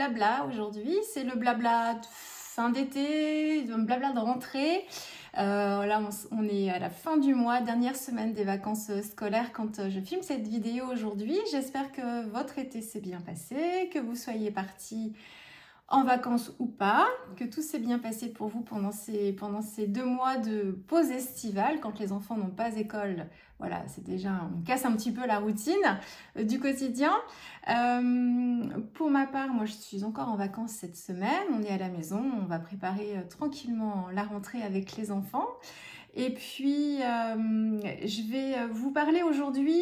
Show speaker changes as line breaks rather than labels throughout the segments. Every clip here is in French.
blabla aujourd'hui. C'est le blabla de fin d'été, le blabla de rentrée. Là, on est à la fin du mois, dernière semaine des vacances scolaires quand je filme cette vidéo aujourd'hui. J'espère que votre été s'est bien passé, que vous soyez partis en vacances ou pas, que tout s'est bien passé pour vous pendant ces 2 mois de pause estivale, quand les enfants n'ont pas école. Voilà, c'est déjà, on casse un petit peu la routine du quotidien. Pour ma part, moi je suis encore en vacances cette semaine, on est à la maison, on va préparer tranquillement la rentrée avec les enfants. Et puis, je vais vous parler aujourd'hui.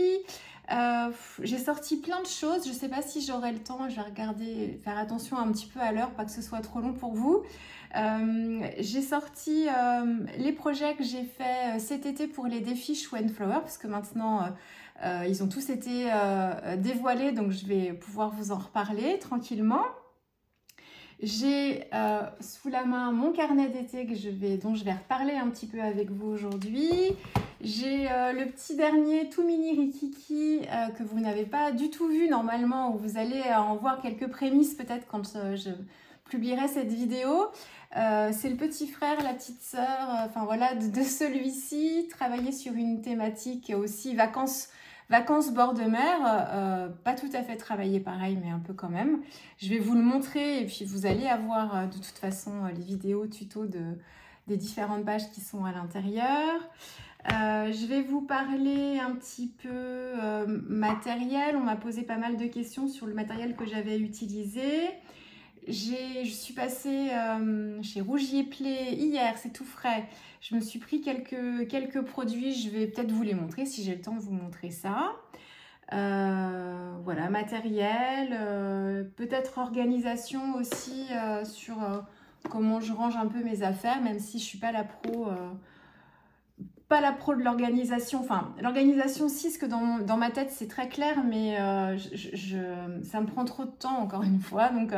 J'ai sorti plein de choses, je ne sais pas si j'aurai le temps, je vais regarder, faire attention un petit peu à l'heure, pas que ce soit trop long pour vous. J'ai sorti les projets que j'ai faits cet été pour les défis Show and Flower, parce que maintenant ils ont tous été dévoilés, donc je vais pouvoir vous en reparler tranquillement. J'ai sous la main mon carnet d'été dont je vais reparler un petit peu avec vous aujourd'hui. J'ai le petit dernier tout mini Rikiki que vous n'avez pas du tout vu normalement, où vous allez en voir quelques prémices peut-être quand je publierai cette vidéo. C'est le petit frère, la petite sœur, enfin voilà, de celui-ci, travailler sur une thématique aussi vacances bord de mer, pas tout à fait travaillé pareil, mais un peu quand même. Je vais vous le montrer et puis vous allez avoir de toute façon les vidéos tutos des différentes pages qui sont à l'intérieur. Je vais vous parler un petit peu matériel. On m'a posé pas mal de questions sur le matériel que j'avais utilisé. Je suis passée chez Rougier Play hier, c'est tout frais. Je me suis pris quelques produits, je vais peut-être vous les montrer si j'ai le temps de vous montrer ça. Voilà, matériel, peut-être organisation aussi sur comment je range un peu mes affaires, même si je ne suis pas la pro de l'organisation. Enfin, l'organisation, si, parce que dans ma tête, c'est très clair, mais ça me prend trop de temps, encore une fois. Donc,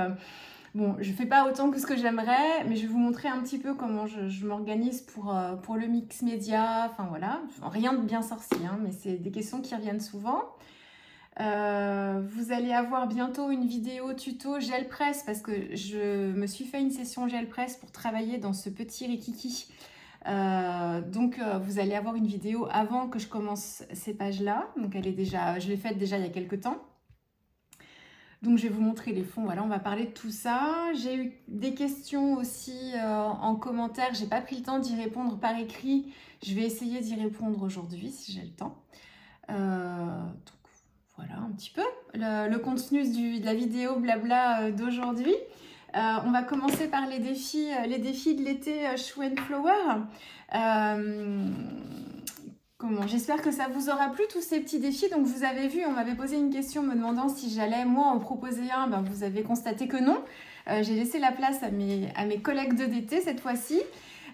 bon, je ne fais pas autant que ce que j'aimerais, mais je vais vous montrer un petit peu comment je m'organise pour le mix média. Enfin, voilà, rien de bien sorcier, hein, mais c'est des questions qui reviennent souvent. Vous allez avoir bientôt une vidéo tuto gel presse, parce que je me suis fait une session gel presse pour travailler dans ce petit Rikiki. Donc vous allez avoir une vidéo avant que je commence ces pages-là. Donc je l'ai faite déjà il y a quelques temps. Donc je vais vous montrer les fonds. Voilà, on va parler de tout ça. J'ai eu des questions aussi en commentaire. J'ai pas pris le temps d'y répondre par écrit. Je vais essayer d'y répondre aujourd'hui si j'ai le temps. Donc voilà un petit peu le contenu de la vidéo blabla d'aujourd'hui. On va commencer par les défis de l'été Show and Flower. J'espère que ça vous aura plu tous ces petits défis. Donc vous avez vu, on m'avait posé une question me demandant si j'allais moi en proposer un. Ben, vous avez constaté que non. J'ai laissé la place à mes collègues d'été cette fois-ci.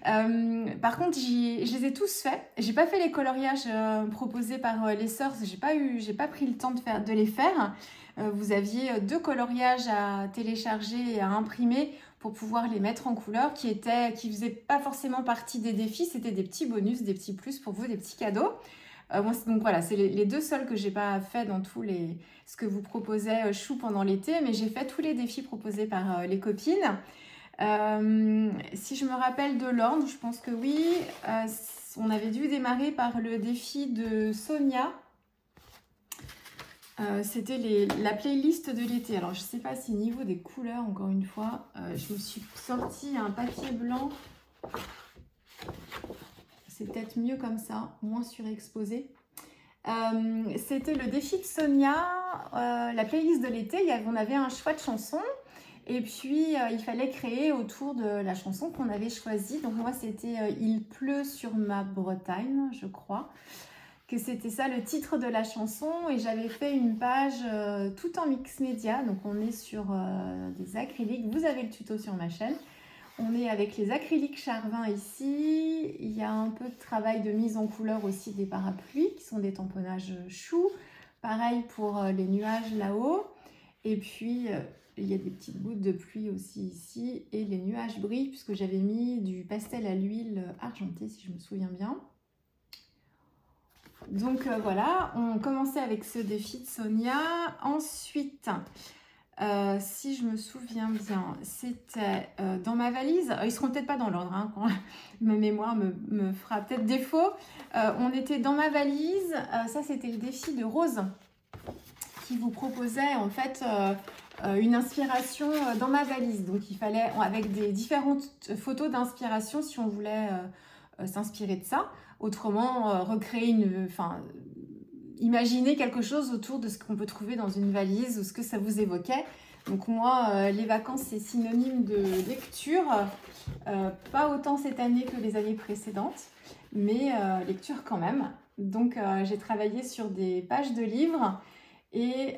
Par contre, je les ai tous faits. J'ai pas fait les coloriages proposés par les sœurs. J'ai pas pris le temps de les faire. Vous aviez 2 coloriages à télécharger et à imprimer pour pouvoir les mettre en couleur qui faisaient pas forcément partie des défis. C'était des petits bonus, des petits plus pour vous, des petits cadeaux. Donc voilà, c'est les 2 seuls que j'ai pas fait dans ce que vous proposez Chou pendant l'été, mais j'ai fait tous les défis proposés par les copines. Si je me rappelle de l'ordre, je pense que oui, on avait dû démarrer par le défi de Sonia. C'était la playlist de l'été. Alors je sais pas si niveau des couleurs, encore une fois, je me suis sorti un papier blanc. C'est peut-être mieux comme ça, moins surexposé. C'était le défi de Sonia, la playlist de l'été. On avait un choix de chansons. Et puis, il fallait créer autour de la chanson qu'on avait choisie. Donc moi, c'était « Il pleut sur ma Bretagne », je crois, que c'était ça le titre de la chanson. Et j'avais fait une page tout en mix média. Donc on est sur des acryliques. Vous avez le tuto sur ma chaîne. On est avec les acryliques Charvin ici. Il y a un peu de travail de mise en couleur aussi des parapluies qui sont des tamponnages choux. Pareil pour les nuages là-haut. Et puis... il y a des petites gouttes de pluie aussi ici et les nuages brillent puisque j'avais mis du pastel à l'huile argentée si je me souviens bien. Donc voilà, on commençait avec ce défi de Sonia. Ensuite, si je me souviens bien, c'était dans ma valise. Ils seront peut-être pas dans l'ordre, hein, quand ma mémoire me fera peut-être défaut. On était dans ma valise. Ça, c'était le défi de Rose qui vous proposait en fait une inspiration dans ma valise. Donc, il fallait, avec des différentes photos d'inspiration, si on voulait s'inspirer de ça. Autrement, recréer imaginer quelque chose autour de ce qu'on peut trouver dans une valise ou ce que ça vous évoquait. Donc moi, les vacances, c'est synonyme de lecture. Pas autant cette année que les années précédentes, mais lecture quand même. Donc j'ai travaillé sur des pages de livres et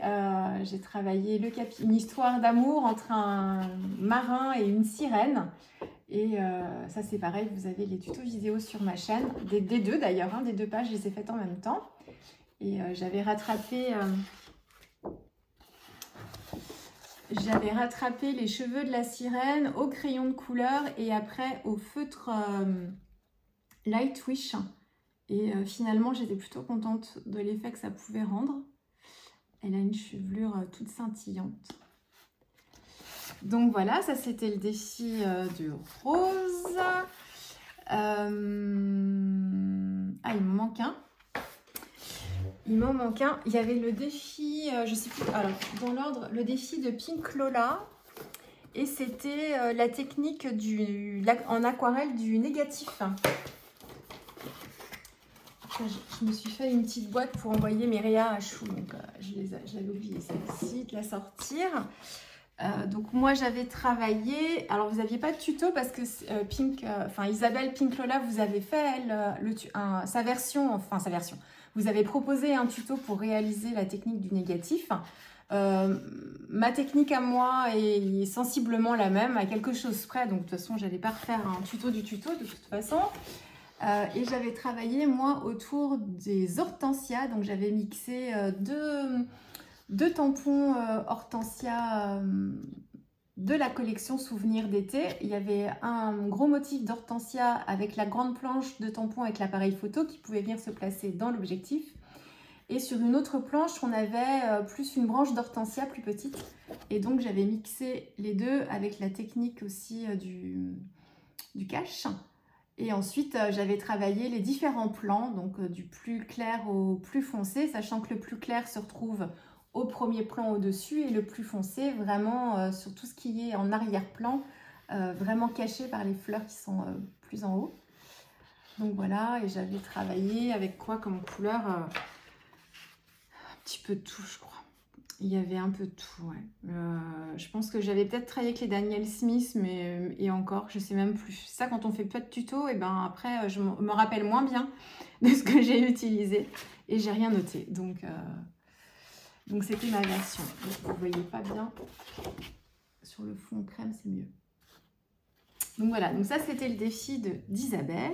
j'ai travaillé une histoire d'amour entre un marin et une sirène. Et ça, c'est pareil, vous avez les tutos vidéo sur ma chaîne, des deux d'ailleurs, hein, des deux pages, je les ai faites en même temps. Et j'avais rattrapé les cheveux de la sirène au crayon de couleur et après au feutre Lightwish. Et finalement, j'étais plutôt contente de l'effet que ça pouvait rendre. Elle a une chevelure toute scintillante. Donc voilà, ça c'était le défi de Rose. Ah, il me manque un. Il m'en manque un. Il y avait le défi, je sais plus, alors dans l'ordre, le défi de Pink Lola. Et c'était la technique en aquarelle du négatif. Je me suis fait une petite boîte pour envoyer mes réas à Chou. Donc j'avais oublié celle-ci de la sortir. Donc moi j'avais travaillé, alors vous n'aviez pas de tuto parce que Isabelle Pink Lola vous avez fait sa version, vous avez proposé un tuto pour réaliser la technique du négatif. Ma technique à moi est sensiblement la même, à quelque chose près, donc de toute façon j'allais pas refaire un tuto du tuto de toute façon. Et j'avais travaillé moi autour des hortensias, donc j'avais mixé deux tampons hortensia de la collection Souvenirs d'été. Il y avait un gros motif d'hortensia avec la grande planche de tampons avec l'appareil photo qui pouvait venir se placer dans l'objectif. Et sur une autre planche, on avait plus une branche d'hortensia plus petite. Et donc j'avais mixé les deux avec la technique aussi du cache. Et ensuite, j'avais travaillé les différents plans, donc du plus clair au plus foncé, sachant que le plus clair se retrouve au premier plan au-dessus et le plus foncé vraiment sur tout ce qui est en arrière-plan, vraiment caché par les fleurs qui sont plus en haut. Donc voilà, et j'avais travaillé avec quoi comme couleur un petit peu tout, je crois. Il y avait un peu de tout, ouais. Je pense que j'avais peut-être travaillé avec les Daniel Smith, et encore, je sais même plus. Ça, quand on fait pas de tuto, et ben après, je me rappelle moins bien de ce que j'ai utilisé et j'ai rien noté. Donc c'était ma version. Vous ne voyez pas bien sur le fond crème, c'est mieux. Donc voilà, donc ça c'était le défi d'Isabelle.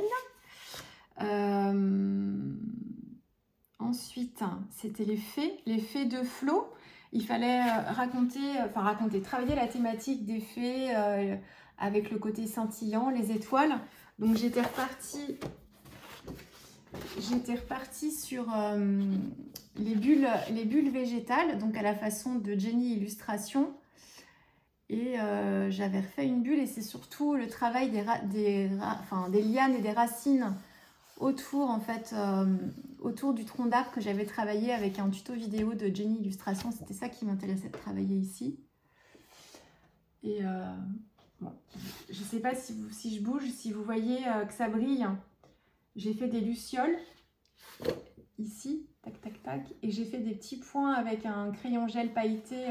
Ensuite, c'était les fées de Flo. Il fallait travailler la thématique des fées avec le côté scintillant, les étoiles. Donc j'étais repartie sur les bulles végétales, donc à la façon de Jenny Illustration. Et j'avais refait une bulle et c'est surtout le travail des lianes et des racines autour, en fait, autour du tronc d'arbre que j'avais travaillé avec un tuto vidéo de Jenny Illustration. C'était ça qui m'intéressait de travailler ici. Et bon, je ne sais pas si je bouge, si vous voyez que ça brille. J'ai fait des lucioles ici, tac, tac, tac. Et j'ai fait des petits points avec un crayon gel pailleté.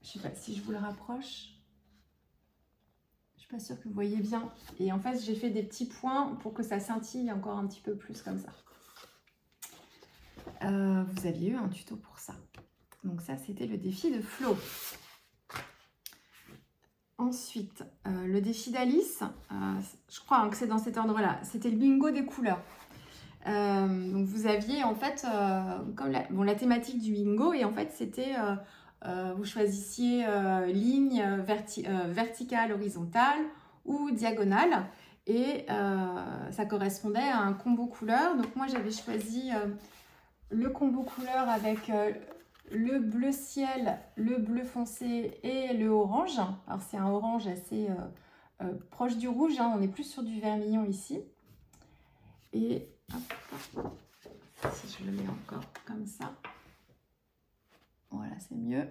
Je ne sais pas si je vous le rapproche. Je ne suis pas sûre que vous voyez bien. Et en fait, j'ai fait des petits points pour que ça scintille encore un petit peu plus comme ça. Vous aviez eu un tuto pour ça. Donc ça, c'était le défi de Flo. Ensuite, le défi d'Alice, je crois que c'est dans cet ordre-là, c'était le bingo des couleurs. Donc vous aviez en fait, comme la thématique du bingo, et en fait c'était, vous choisissiez ligne verticale, horizontale ou diagonale, et ça correspondait à un combo couleur. Donc moi j'avais choisi le combo couleur avec le bleu ciel, le bleu foncé et le orange. Alors c'est un orange assez proche du rouge, hein. On est plus sur du vermillon ici. Et hop, si je le mets encore comme ça, voilà, c'est mieux.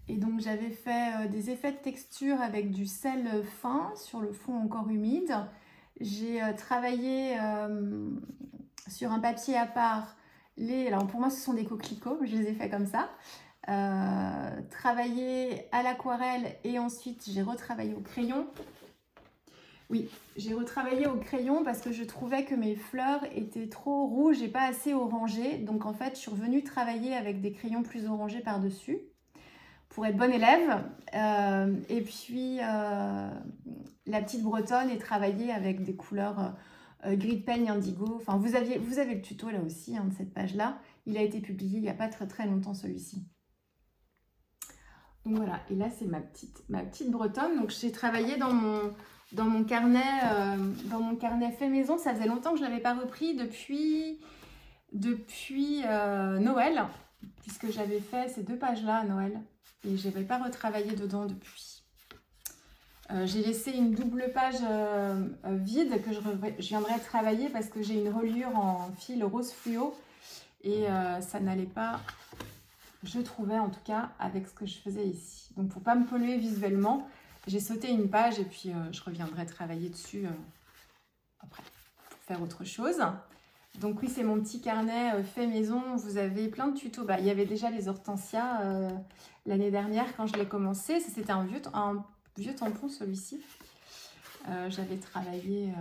Et donc j'avais fait des effets de texture avec du sel fin sur le fond encore humide. J'ai travaillé sur un papier à part. Alors pour moi ce sont des coquelicots, je les ai fait comme ça. Travaillé à l'aquarelle et ensuite j'ai retravaillé au crayon. Oui, j'ai retravaillé au crayon parce que je trouvais que mes fleurs étaient trop rouges et pas assez orangées. Donc en fait, je suis revenue travailler avec des crayons plus orangés par-dessus pour être bonne élève. Et puis, la petite bretonne est travaillée avec des couleurs gris de peigne, indigo. Enfin, vous avez le tuto là aussi, hein, de cette page-là. Il a été publié il n'y a pas très longtemps, celui-ci. Donc voilà, et là, c'est ma petite bretonne. Donc j'ai travaillé dans mon carnet fait maison. Ça faisait longtemps que je ne l'avais pas repris depuis Noël, puisque j'avais fait ces 2 pages-là à Noël et je n'avais pas retravaillé dedans depuis. J'ai laissé une double page vide que je viendrai travailler parce que j'ai une reliure en fil rose fluo et ça n'allait pas, je trouvais en tout cas, avec ce que je faisais ici. Donc pour ne pas me polluer visuellement, j'ai sauté une page et puis je reviendrai travailler dessus après pour faire autre chose. Donc oui, c'est mon petit carnet fait maison. Vous avez plein de tutos. Bah, il y avait déjà les hortensias l'année dernière quand je l'ai commencé. C'était un vieux tampon, celui-ci. J'avais travaillé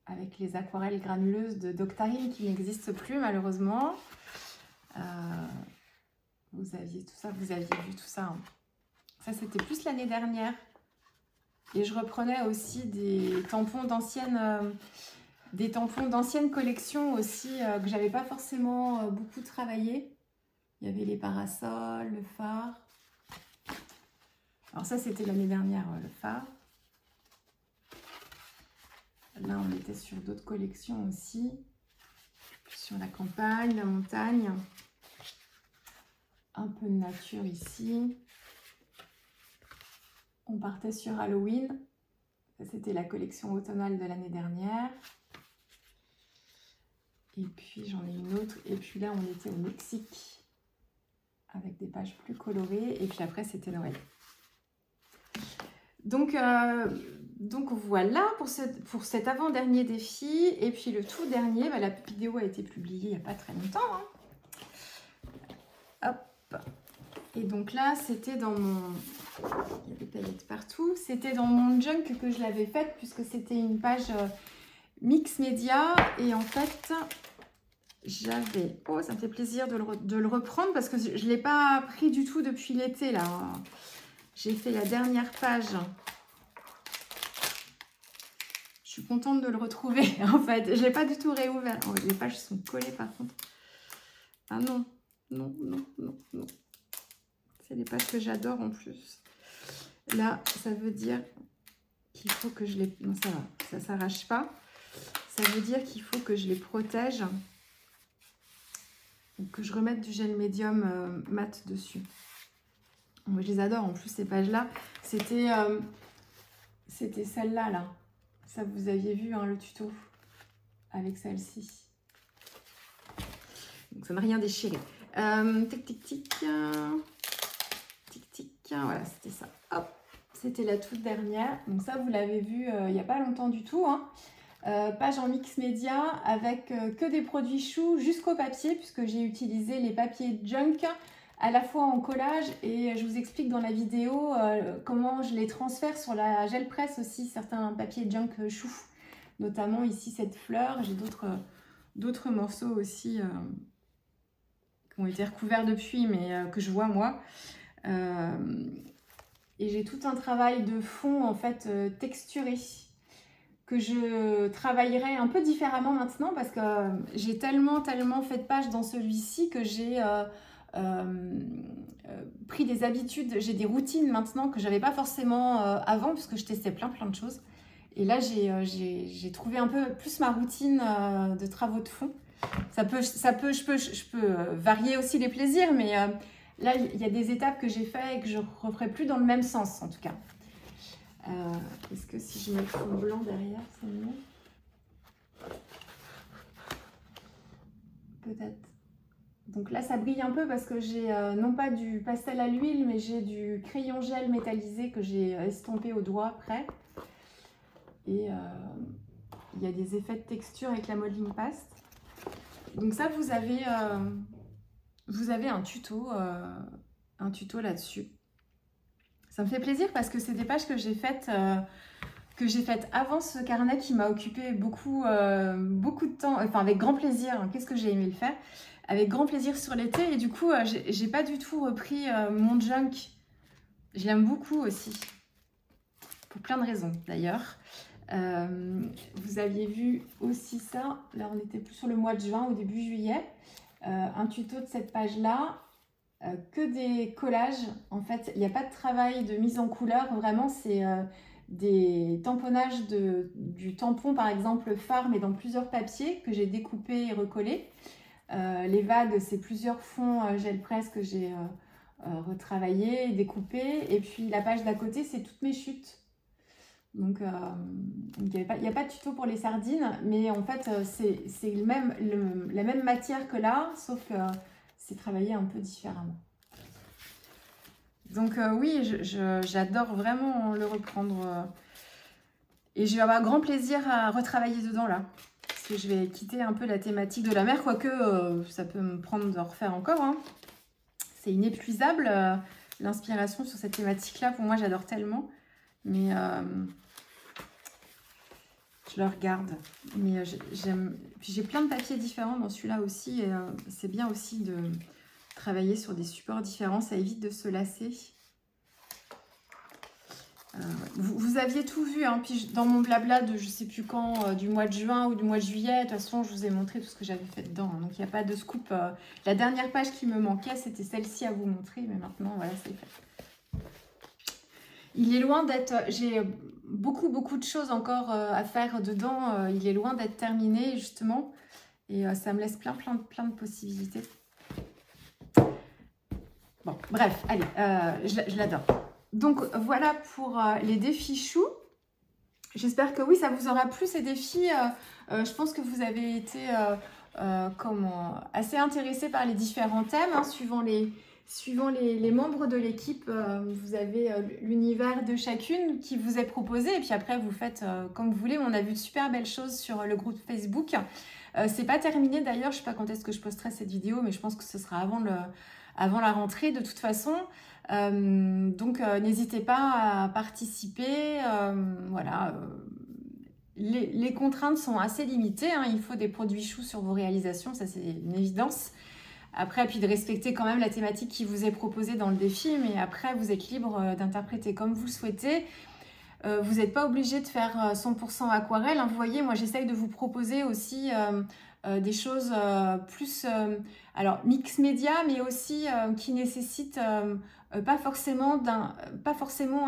avec les aquarelles granuleuses de Doctarine qui n'existent plus malheureusement. Vous aviez tout ça, vous aviez vu tout ça. Hein. Ça, c'était plus l'année dernière. Et je reprenais aussi des tampons d'anciennes collections aussi que j'avais pas forcément beaucoup travaillé. Il y avait les parasols, le phare. Alors ça, c'était l'année dernière, le phare. Là, on était sur d'autres collections aussi. Sur la campagne, la montagne. Un peu de nature ici. On partait sur Halloween. C'était la collection automnale de l'année dernière. Et puis j'en ai une autre. Et puis là, on était au Mexique. Avec des pages plus colorées. Et puis après, c'était Noël. Donc voilà pour cet avant-dernier défi. Et puis le tout dernier, bah, la vidéo a été publiée il n'y a pas très longtemps. Hein. Hop. Et donc là, c'était dans mon... Il y a des paillettes partout. C'était dans mon junk que je l'avais faite puisque c'était une page mix média. Et en fait, j'avais... Oh, ça me fait plaisir de le reprendre parce que je ne l'ai pas pris du tout depuis l'été là. J'ai fait la dernière page. Je suis contente de le retrouver en fait. Je ne l'ai pas du tout réouvert. Oh, les pages sont collées par contre. Ah non, non, non, non, non. C'est des pages que j'adore en plus. Là, ça veut dire qu'il faut que je les... Non, ça va, ça ne s'arrache pas. Ça veut dire qu'il faut que je les protège. Donc, que je remette du gel médium mat dessus. Moi, je les adore. En plus, ces pages-là, c'était celle-là, là. Ça, vous aviez vu hein, le tuto avec celle-ci. Donc, ça n'a rien déchiré. Tic, tic, tic. Tic, tic. Voilà, c'était ça. Hop, c'était la toute dernière. Donc ça, vous l'avez vu il n'y a pas longtemps du tout. Hein. Page en mix média avec que des produits choux jusqu'au papier, puisque j'ai utilisé les papiers junk à la fois en collage et je vous explique dans la vidéo comment je les transfère sur la gel presse aussi, certains papiers junk choux, notamment ici cette fleur. J'ai d'autres morceaux aussi qui ont été recouverts depuis, mais que je vois moi. Et j'ai tout un travail de fond en fait texturé que je travaillerai un peu différemment maintenant parce que j'ai tellement fait de pages dans celui-ci que j'ai pris des habitudes, j'ai des routines maintenant que j'avais pas forcément avant parce que je testais plein de choses. Et là, j'ai trouvé un peu plus ma routine de travaux de fond. Je peux varier aussi les plaisirs, mais là, il y a des étapes que j'ai fait et que je ne referai plus dans le même sens, en tout cas. Est-ce que si je mets le fond blanc derrière, c'est mieux? Peut-être. Donc là, ça brille un peu parce que j'ai non pas du pastel à l'huile, mais j'ai du crayon gel métallisé que j'ai estompé au doigt près. Et il y a des effets de texture avec la modeling paste. Donc ça, vous avez un tuto là-dessus. Ça me fait plaisir parce que c'est des pages que j'ai faites avant ce carnet qui m'a occupé beaucoup de temps, enfin avec grand plaisir. Qu'est-ce que j'ai aimé le faire? Avec grand plaisir sur l'été, et du coup, j'ai pas du tout repris mon junk. Je l'aime beaucoup aussi, pour plein de raisons d'ailleurs. Vous aviez vu aussi ça, là on était plus sur le mois de juin, au début juillet, un tuto de cette page-là, que des collages. En fait, il n'y a pas de travail de mise en couleur, vraiment c'est des tamponnages du tampon par exemple phare, mais dans plusieurs papiers que j'ai découpés et recollés. Les vagues, c'est plusieurs fonds gel presse que j'ai retravaillé, découpé, et puis la page d'à côté, c'est toutes mes chutes. Donc, il n'y a pas de tuto pour les sardines, mais en fait, c'est la même matière que là, sauf que c'est travaillé un peu différemment. Donc oui, j'adore vraiment le reprendre. Et je vais avoir grand plaisir à retravailler dedans là. Parce que je vais quitter un peu la thématique de la mer, quoique ça peut me prendre de refaire encore. Hein. C'est inépuisable, l'inspiration sur cette thématique-là. Pour moi, j'adore tellement. Mais je le regarde. Mais j'aime. Puis j'ai plein de papiers différents dans celui-là aussi. Et c'est bien aussi de travailler sur des supports différents. Ça évite de se lasser. Vous aviez tout vu, hein, puis dans mon blabla de je sais plus quand, du mois de juin ou du mois de juillet, de toute façon je vous ai montré tout ce que j'avais fait dedans, hein, donc il n'y a pas de scoop. La dernière page qui me manquait, c'était celle-ci à vous montrer, mais maintenant voilà, c'est fait. Il est loin d'être, j'ai beaucoup de choses encore à faire dedans, il est loin d'être terminé justement, et ça me laisse plein de possibilités. Bon, bref, allez, je l'adore. Donc voilà pour les défis choux. J'espère que oui, ça vous aura plu ces défis. Je pense que vous avez été assez intéressés par les différents thèmes. Hein, suivant les membres de l'équipe, vous avez l'univers de chacune qui vous est proposé. Et puis après, vous faites comme vous voulez. On a vu de super belles choses sur le groupe Facebook. C'est pas terminé d'ailleurs. Je sais pas quand est-ce que je posterai cette vidéo, mais je pense que ce sera avant la rentrée de toute façon. Donc n'hésitez pas à participer. Voilà, les contraintes sont assez limitées, hein. Il faut des produits choux sur vos réalisations, ça c'est une évidence. Après, puis de respecter quand même la thématique qui vous est proposée dans le défi, mais après vous êtes libre d'interpréter comme vous le souhaitez. Vous n'êtes pas obligé de faire 100% aquarelle, hein. Vous voyez, moi j'essaye de vous proposer aussi des choses plus alors mix média, mais aussi qui nécessitent pas forcément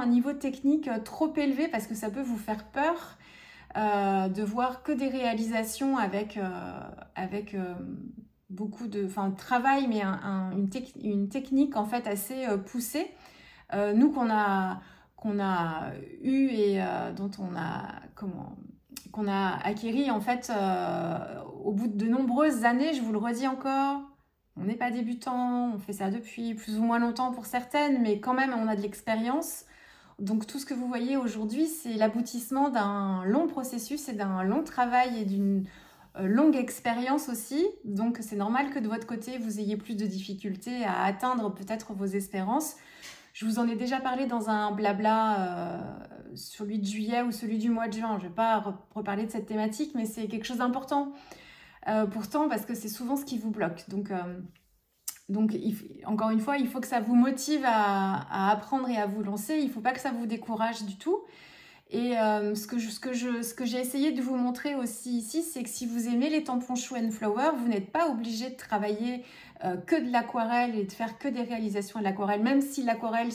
un niveau technique trop élevé, parce que ça peut vous faire peur de voir que des réalisations avec beaucoup de travail, mais une technique en fait assez poussée. Nous qu'on a eu et dont qu'on a acquéri en fait au bout de nombreuses années. Je vous le redis encore, on n'est pas débutant, on fait ça depuis plus ou moins longtemps pour certaines, mais quand même on a de l'expérience. Donc tout ce que vous voyez aujourd'hui, c'est l'aboutissement d'un long processus et d'un long travail et d'une longue expérience aussi. Donc c'est normal que de votre côté, vous ayez plus de difficultés à atteindre peut-être vos espérances. Je vous en ai déjà parlé dans un blabla, celui de juillet ou celui du mois de juin. Je ne vais pas reparler de cette thématique, mais c'est quelque chose d'important pourtant, parce que c'est souvent ce qui vous bloque. Donc encore une fois, il faut que ça vous motive à apprendre et à vous lancer. Il ne faut pas que ça vous décourage du tout. Et ce que j'ai essayé de vous montrer aussi ici, c'est que si vous aimez les tampons Show & Flower, vous n'êtes pas obligé de travailler que de l'aquarelle et de faire que des réalisations de l'aquarelle, même si l'aquarelle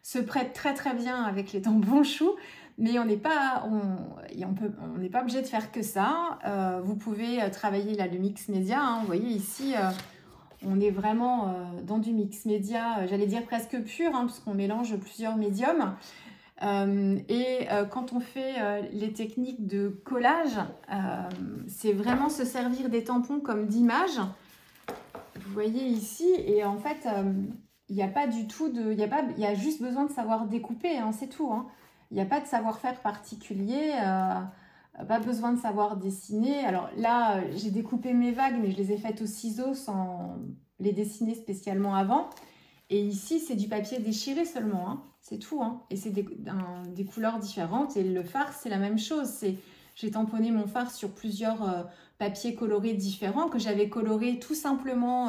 se prête très bien avec les tampons Chou, mais on n'est pas obligé de faire que ça. Vous pouvez travailler là, le mix média, hein, vous voyez ici, On est vraiment dans du mix média, j'allais dire presque pur, hein, parce qu'on mélange plusieurs médiums. Quand on fait les techniques de collage, c'est vraiment se servir des tampons comme d'image. Vous voyez ici, et en fait, il n'y a pas du tout de... Il y a juste besoin de savoir découper, hein, c'est tout. Hein. Il n'y a pas de savoir-faire particulier, pas besoin de savoir dessiner. Alors là, j'ai découpé mes vagues, mais je les ai faites au ciseau sans les dessiner spécialement avant. Et ici, c'est du papier déchiré seulement, hein. C'est tout. Hein. Et c'est des couleurs différentes. Et le fard, c'est la même chose. J'ai tamponné mon fard sur plusieurs papiers colorés différents que j'avais colorés tout simplement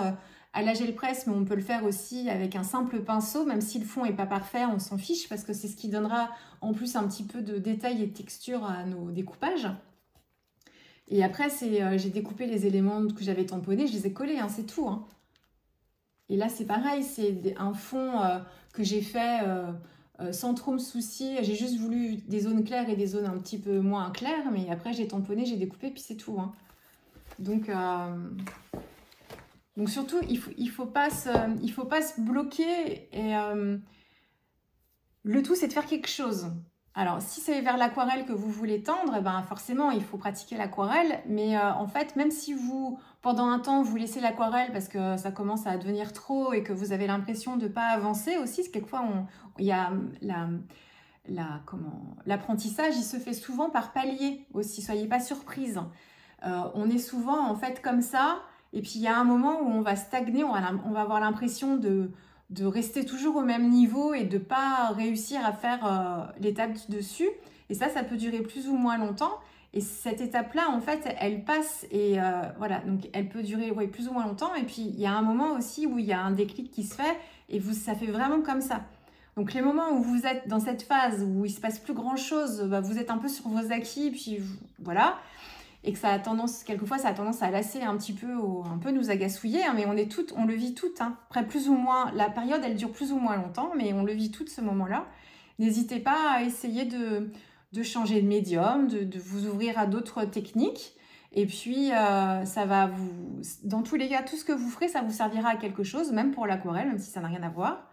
à la gel presse, mais on peut le faire aussi avec un simple pinceau, même si le fond n'est pas parfait, on s'en fiche parce que c'est ce qui donnera en plus un petit peu de détail et de texture à nos découpages. Et après, j'ai découpé les éléments que j'avais tamponnés, je les ai collés, hein, c'est tout. Hein. Et là, c'est pareil, c'est un fond que j'ai fait sans trop me soucier. J'ai juste voulu des zones claires et des zones un petit peu moins claires, mais après, j'ai tamponné, j'ai découpé, puis c'est tout. Hein. Donc surtout, il faut pas se bloquer. Et le tout, c'est de faire quelque chose. Alors, si c'est vers l'aquarelle que vous voulez tendre, eh ben forcément, il faut pratiquer l'aquarelle. Mais en fait, même si pendant un temps, vous laissez l'aquarelle parce que ça commence à devenir trop et que vous avez l'impression de ne pas avancer aussi, parce que quelquefois, il y a l'apprentissage, il se fait souvent par palier aussi. Soyez pas surprise. On est souvent, en fait, comme ça. Et puis, il y a un moment où on va stagner, on va avoir l'impression de rester toujours au même niveau et de ne pas réussir à faire l'étape du dessus. Et ça peut durer plus ou moins longtemps. Et cette étape-là, en fait, elle passe et voilà, donc elle peut durer plus ou moins longtemps. Et puis, il y a un moment aussi où il y a un déclic qui se fait et ça fait vraiment comme ça. Donc, les moments où vous êtes dans cette phase où il ne se passe plus grand-chose, vous êtes un peu sur vos acquis, puis voilà. Et que quelquefois, ça a tendance à lasser un petit peu, un peu nous agaçouiller, hein, mais on le vit toutes. Hein. Après, plus ou moins, la période, elle dure plus ou moins longtemps, mais on le vit tout ce moment-là. N'hésitez pas à essayer de changer de médium, de vous ouvrir à d'autres techniques. Et puis, dans tous les cas, tout ce que vous ferez, ça vous servira à quelque chose, même pour l'aquarelle, même si ça n'a rien à voir.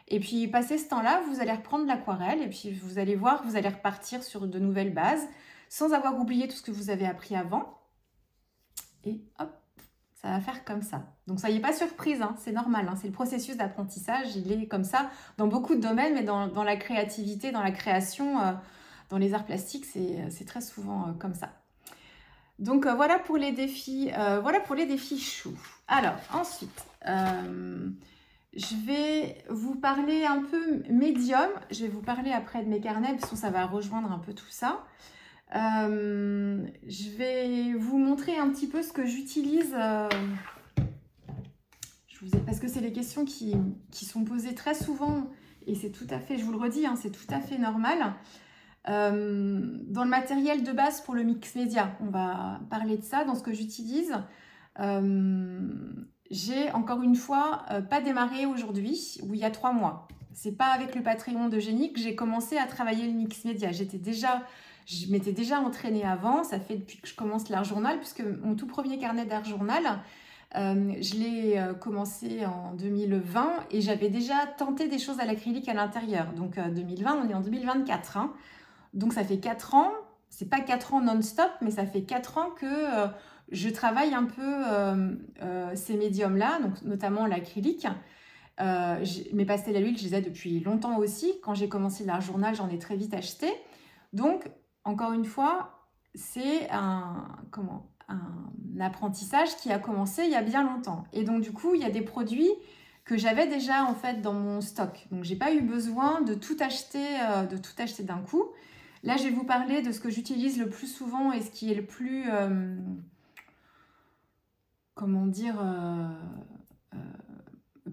Et puis, passé ce temps-là, vous allez reprendre l'aquarelle et puis vous allez voir, vous allez repartir sur de nouvelles bases, sans avoir oublié tout ce que vous avez appris avant. Et hop, ça va faire comme ça. Donc, soyez pas surprise, hein, c'est normal. Hein, c'est le processus d'apprentissage, il est comme ça dans beaucoup de domaines, mais dans la créativité, dans la création, dans les arts plastiques, c'est très souvent comme ça. Donc, voilà pour les défis choux. Alors, ensuite, je vais vous parler un peu médium. Je vais vous parler après de mes carnets, parce que ça va rejoindre un peu tout ça. Je vais vous montrer un petit peu ce que j'utilise. Parce que c'est les questions qui sont posées très souvent et c'est tout à fait, je vous le redis, hein, c'est tout à fait normal. Dans le matériel de base pour le mix média, on va parler de ça, dans ce que j'utilise. J'ai encore une fois pas démarré aujourd'hui ou il y a 3 mois. C'est pas avec le Patreon d'Eugénie que j'ai commencé à travailler le mix média. Je m'étais déjà entraînée avant, ça fait depuis que je commence l'art journal, puisque mon tout premier carnet d'art journal, je l'ai commencé en 2020 et j'avais déjà tenté des choses à l'acrylique à l'intérieur. Donc 2020, on est en 2024. Hein. Donc ça fait 4 ans, c'est pas 4 ans non-stop, mais ça fait 4 ans que je travaille un peu ces médiums-là, donc notamment l'acrylique. Mes pastels à l'huile, je les ai depuis longtemps aussi. Quand j'ai commencé l'art journal, j'en ai très vite acheté. Donc, encore une fois, c'est un apprentissage qui a commencé il y a bien longtemps. Et donc, du coup, il y a des produits que j'avais déjà en fait dans mon stock. Donc, j'ai pas eu besoin de tout acheter d'un coup. Là, je vais vous parler de ce que j'utilise le plus souvent et ce qui est le plus,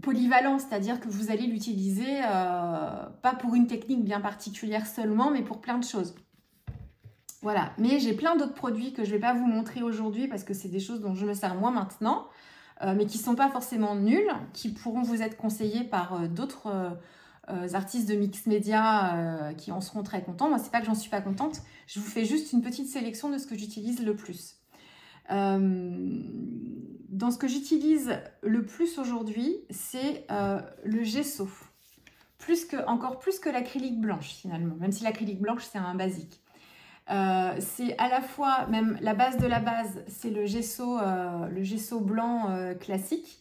polyvalent, c'est-à-dire que vous allez l'utiliser pas pour une technique bien particulière seulement, mais pour plein de choses. Voilà, mais j'ai plein d'autres produits que je ne vais pas vous montrer aujourd'hui parce que c'est des choses dont je me sers moi maintenant, mais qui ne sont pas forcément nuls, qui pourront vous être conseillés par d'autres artistes de mix média qui en seront très contents. Moi, c'est pas que j'en suis pas contente, je vous fais juste une petite sélection de ce que j'utilise le plus. dans ce que j'utilise le plus aujourd'hui, c'est le gesso. Encore plus que l'acrylique blanche finalement, même si l'acrylique blanche c'est un basique. C'est à la fois, même la base de la base, c'est le gesso blanc classique.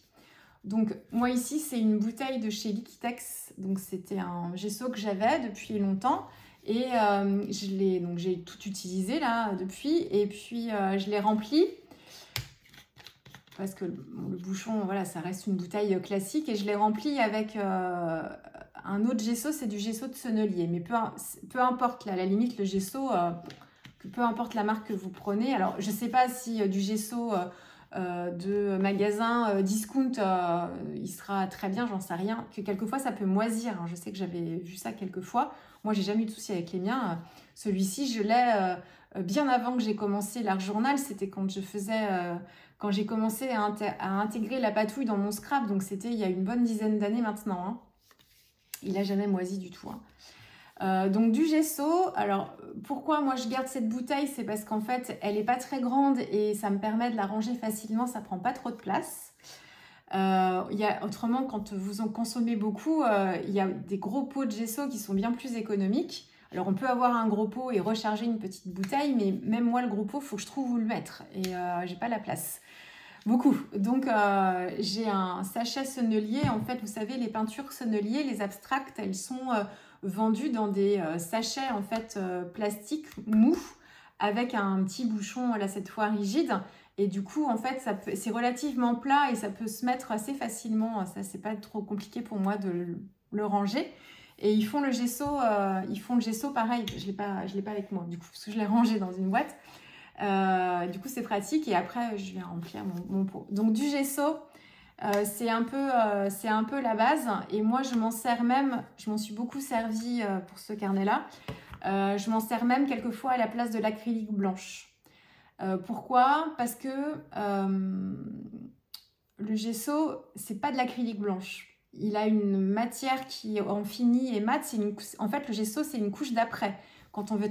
Donc moi ici c'est une bouteille de chez Liquitex, donc c'était un gesso que j'avais depuis longtemps et j'ai tout utilisé là depuis et puis je l'ai rempli parce que le bouchon voilà ça reste une bouteille classique et je l'ai rempli avec un autre gesso, c'est du gesso de Sennelier, mais peu importe là, à la limite le gesso, peu importe la marque que vous prenez. Alors je sais pas si du gesso de magasin discount il sera très bien, j'en sais rien, que quelquefois ça peut moisir, hein. Je sais que j'avais vu ça quelquefois, moi j'ai jamais eu de souci avec les miens. Celui-ci je l'ai bien avant que j'ai commencé l'art journal, c'était quand j'ai commencé à intégrer la patouille dans mon scrap, donc c'était il y a une bonne dizaine d'années maintenant, hein. Il n'a jamais moisi du tout, hein. Donc du gesso, alors pourquoi moi je garde cette bouteille, c'est parce qu'en fait elle n'est pas très grande et ça me permet de la ranger facilement, ça prend pas trop de place. Autrement quand vous en consommez beaucoup, il y a des gros pots de gesso qui sont bien plus économiques. Alors on peut avoir un gros pot et recharger une petite bouteille, mais même moi le gros pot, il faut que je trouve où le mettre et j'ai pas la place. Beaucoup. Donc, j'ai un sachet Sennelier. En fait, vous savez, les peintures Sennelier, les abstracts, elles sont vendues dans des sachets en fait plastiques mous avec un petit bouchon là cette fois rigide. Et du coup, en fait, c'est relativement plat et ça peut se mettre assez facilement. Ça, c'est pas trop compliqué pour moi de le ranger. Et ils font le gesso pareil. Je l'ai pas avec moi du coup parce que je l'ai rangé dans une boîte. Du coup c'est pratique et après je vais remplir mon pot. Donc du gesso c'est un peu la base et moi je m'en suis beaucoup servi pour ce carnet là. Je m'en sers même quelquefois à la place de l'acrylique blanche. Pourquoi? Parce que le gesso c'est pas de l'acrylique blanche. Il a une matière qui en fini et mat. En fait le gesso c'est une couche d'après. Quand on veut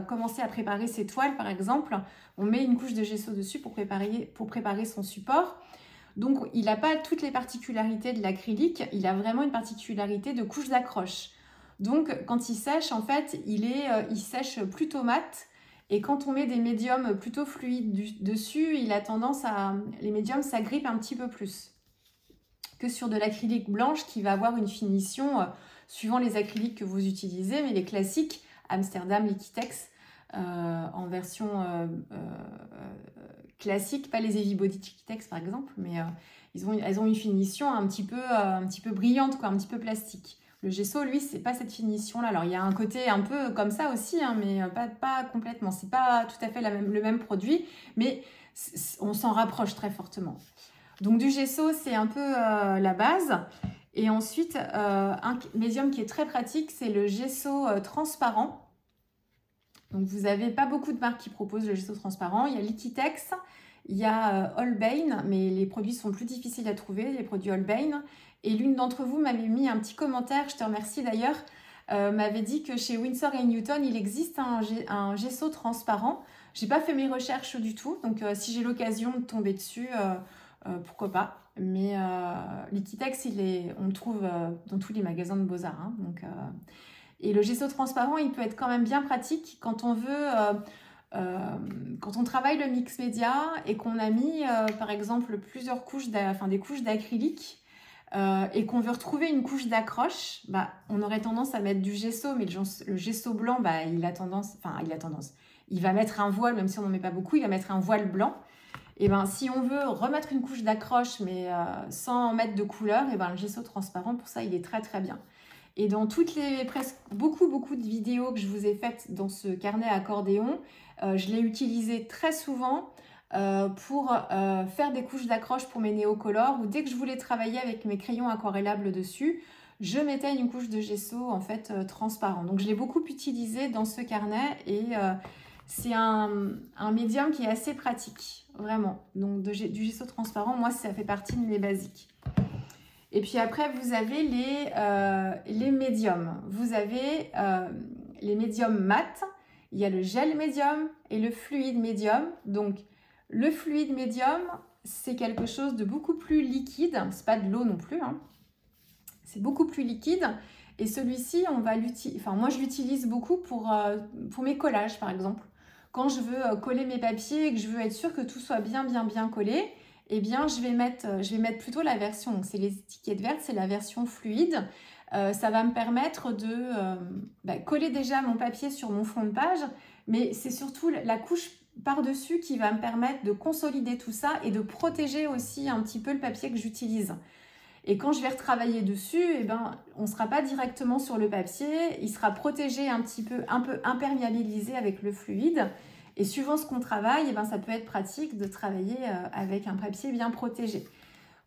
commencer à préparer ses toiles, par exemple, on met une couche de gesso dessus pour préparer son support. Donc, il n'a pas toutes les particularités de l'acrylique, il a vraiment une particularité de couche d'accroche. Donc, quand il sèche, en fait, il sèche plutôt mat. Et quand on met des médiums plutôt fluides dessus, les médiums s'agrippent un petit peu plus que sur de l'acrylique blanche qui va avoir une finition suivant les acryliques que vous utilisez, mais les classiques, Amsterdam, Liquitex, en version classique, pas les Heavy Body Liquitex par exemple, mais elles ont une finition un petit peu brillante, quoi, un petit peu plastique. Le gesso, lui, c'est pas cette finition-là. Alors, il y a un côté un peu comme ça aussi, hein, mais pas complètement. C'est pas tout à fait le même produit, mais on s'en rapproche très fortement. Donc, du gesso, c'est un peu la base. Et ensuite, un médium qui est très pratique, c'est le gesso transparent. Donc, vous n'avez pas beaucoup de marques qui proposent le gesso transparent. Il y a Liquitex, il y a Holbein, mais les produits sont plus difficiles à trouver, les produits Holbein. Et l'une d'entre vous m'avait mis un petit commentaire, je te remercie d'ailleurs, m'avait dit que chez Winsor & Newton, il existe un gesso transparent. Je n'ai pas fait mes recherches du tout, donc si j'ai l'occasion de tomber dessus, pourquoi pas. Mais Liquitex, on le trouve dans tous les magasins de Beaux-Arts. Hein, et le gesso transparent, il peut être quand même bien pratique quand on veut... quand on travaille le mix média et qu'on a mis par exemple plusieurs couches, des couches d'acrylique et qu'on veut retrouver une couche d'accroche, on aurait tendance à mettre du gesso, mais le gesso blanc, il va mettre un voile, même si on n'en met pas beaucoup, il va mettre un voile blanc. Et si on veut remettre une couche d'accroche, mais sans mettre de couleur, le gesso transparent, pour ça, il est très très bien. Et dans beaucoup de vidéos que je vous ai faites dans ce carnet accordéon, je l'ai utilisé très souvent pour faire des couches d'accroche pour mes néocolores, ou dès que je voulais travailler avec mes crayons aquarellables dessus, je mettais une couche de gesso en fait transparent. Donc je l'ai beaucoup utilisé dans ce carnet et c'est un médium qui est assez pratique, vraiment. Donc du gesso transparent, moi ça fait partie de mes basiques. Et puis après, vous avez les médiums. Vous avez les médiums mat, il y a le gel médium et le fluide médium. Donc, le fluide médium, c'est quelque chose de beaucoup plus liquide. C'est pas de l'eau non plus, hein. C'est beaucoup plus liquide. Et celui-ci, moi je l'utilise beaucoup pour mes collages par exemple. Quand je veux coller mes papiers et que je veux être sûre que tout soit bien collé, eh bien je vais mettre plutôt la version, donc c'est les étiquettes vertes, c'est la version fluide. Ça va me permettre de coller déjà mon papier sur mon fond de page, mais c'est surtout la couche par-dessus qui va me permettre de consolider tout ça et de protéger aussi un petit peu le papier que j'utilise. Et quand je vais retravailler dessus, on ne sera pas directement sur le papier, il sera protégé un peu imperméabilisé avec le fluide. Et suivant ce qu'on travaille, ça peut être pratique de travailler avec un papier bien protégé.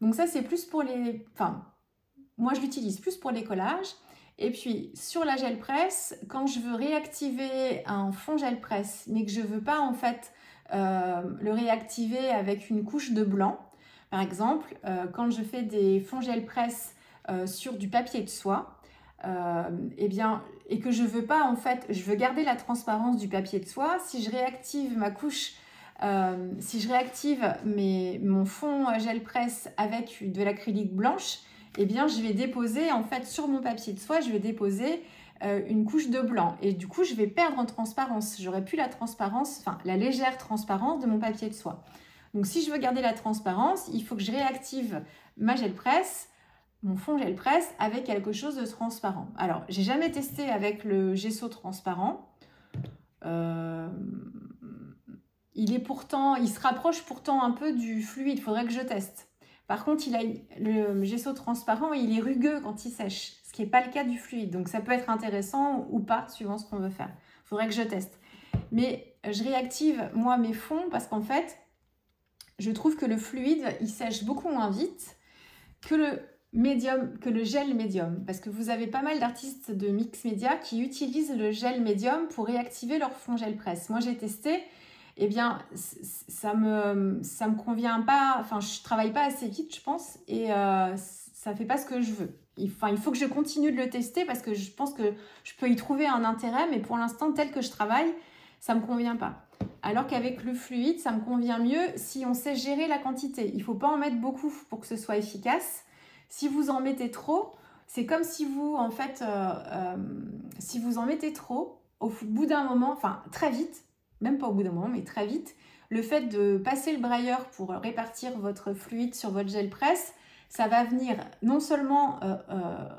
Donc ça, c'est plus pour les... moi, je l'utilise plus pour les collages. Et puis, sur la gel presse, quand je veux réactiver un fond gel presse, mais que je ne veux pas, en fait, le réactiver avec une couche de blanc, par exemple, quand je fais des fonds gel presse sur du papier de soie, et que je veux pas, en fait, je veux garder la transparence du papier de soie, si je réactive ma couche, si je réactive mon fond gel presse avec de l'acrylique blanche, je vais déposer, en fait, sur mon papier de soie, je vais déposer une couche de blanc. Et du coup, je vais perdre en transparence. J'aurai plus la transparence, la légère transparence de mon papier de soie. Donc, si je veux garder la transparence, il faut que je réactive ma gel presse, mon fond gel presse, avec quelque chose de transparent. Alors, j'ai jamais testé avec le gesso transparent. Il se rapproche pourtant un peu du fluide. Il faudrait que je teste. Par contre, le gesso transparent, il est rugueux quand il sèche, ce qui n'est pas le cas du fluide. Donc, ça peut être intéressant ou pas, suivant ce qu'on veut faire. Il faudrait que je teste. Mais je réactive, moi, mes fonds parce qu'en fait, je trouve que le fluide, il sèche beaucoup moins vite que le gel médium. Parce que vous avez pas mal d'artistes de mix média qui utilisent le gel médium pour réactiver leur fond gel presse. Moi, j'ai testé, ça me convient pas, je travaille pas assez vite, je pense, et ça fait pas ce que je veux. Il faut que je continue de le tester parce que je pense que je peux y trouver un intérêt, mais pour l'instant, tel que je travaille, ça me convient pas. Alors qu'avec le fluide, ça me convient mieux si on sait gérer la quantité. Il ne faut pas en mettre beaucoup pour que ce soit efficace. Si vous en mettez trop, c'est comme si vous, en fait, si vous en mettez trop, au bout d'un moment, très vite, même pas au bout d'un moment, mais très vite, le fait de passer le brailleur pour répartir votre fluide sur votre gel presse, ça va venir non seulement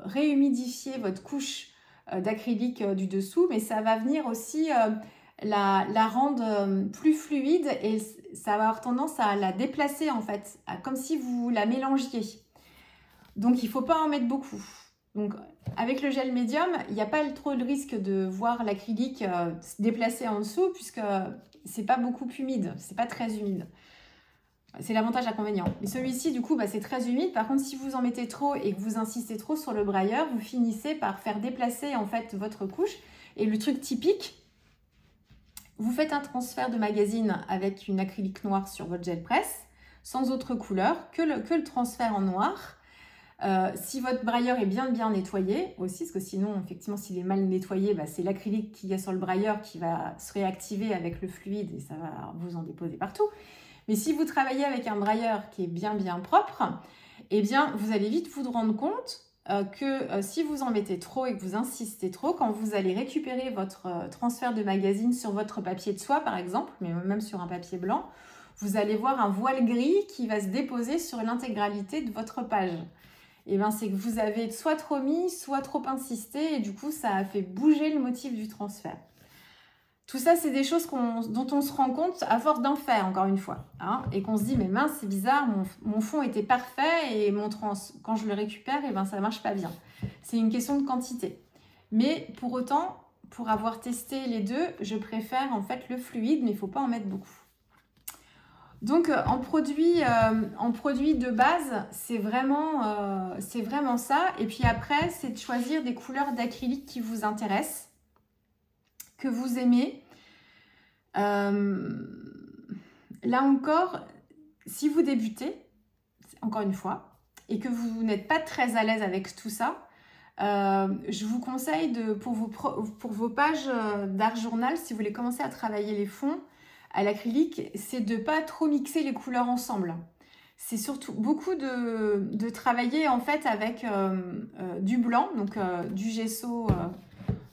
réhumidifier votre couche d'acrylique du dessous, mais ça va venir aussi la rendre plus fluide et ça va avoir tendance à la déplacer en fait, comme si vous la mélangiez. Donc il ne faut pas en mettre beaucoup. Donc avec le gel médium, il n'y a pas trop de risque de voir l'acrylique se déplacer en dessous puisque c'est pas beaucoup humide, c'est pas très humide. C'est l'avantage inconvénient. Mais celui-ci, du coup, c'est très humide. Par contre, si vous en mettez trop et que vous insistez trop sur le brailleur, vous finissez par faire déplacer en fait votre couche. Et le truc typique, vous faites un transfert de magazine avec une acrylique noire sur votre gel presse, sans autre couleur que le transfert en noir. Si votre brailleur est bien nettoyé aussi, parce que sinon, effectivement, s'il est mal nettoyé, c'est l'acrylique qu'il y a sur le brailleur qui va se réactiver avec le fluide et ça va vous en déposer partout. Mais si vous travaillez avec un brailleur qui est bien propre, vous allez vite vous rendre compte que si vous en mettez trop et que vous insistez trop, quand vous allez récupérer votre transfert de magazine sur votre papier de soie, par exemple, mais même sur un papier blanc, vous allez voir un voile gris qui va se déposer sur l'intégralité de votre page. C'est que vous avez soit trop mis, soit trop insisté, et du coup, ça a fait bouger le motif du transfert. Tout ça, c'est des choses dont on se rend compte à force d'en faire, encore une fois. Et qu'on se dit, mais mince, c'est bizarre, mon fond était parfait, et quand je le récupère, ça ne marche pas bien. C'est une question de quantité. Mais pour autant, pour avoir testé les deux, je préfère en fait le fluide, mais il ne faut pas en mettre beaucoup. Donc, en produit de base, c'est vraiment ça. Et puis après, c'est de choisir des couleurs d'acrylique qui vous intéressent, que vous aimez. Là encore, si vous débutez, encore une fois, et que vous n'êtes pas très à l'aise avec tout ça, je vous conseille pour vos pages d'art journal, si vous voulez commencer à travailler les fonds à l'acrylique, c'est de ne pas trop mixer les couleurs ensemble. c'est surtout beaucoup de travailler en fait avec du blanc, donc du gesso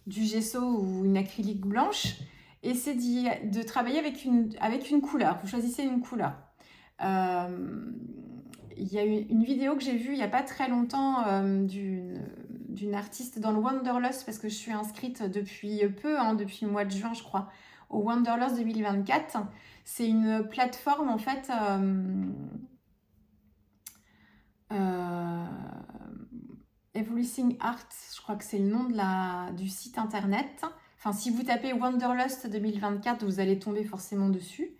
ou une acrylique blanche, et c'est de travailler avec une couleur. Vous choisissez une couleur. Il y a une vidéo que j'ai vue il n'y a pas très longtemps d'une artiste dans le Wanderlust, parce que je suis inscrite depuis peu, hein, depuis le mois de juin je crois, au Wanderlust 2024. C'est une plateforme en fait Everything Art, je crois que c'est le nom du site internet. Enfin, si vous tapez Wanderlust 2024, vous allez tomber forcément dessus.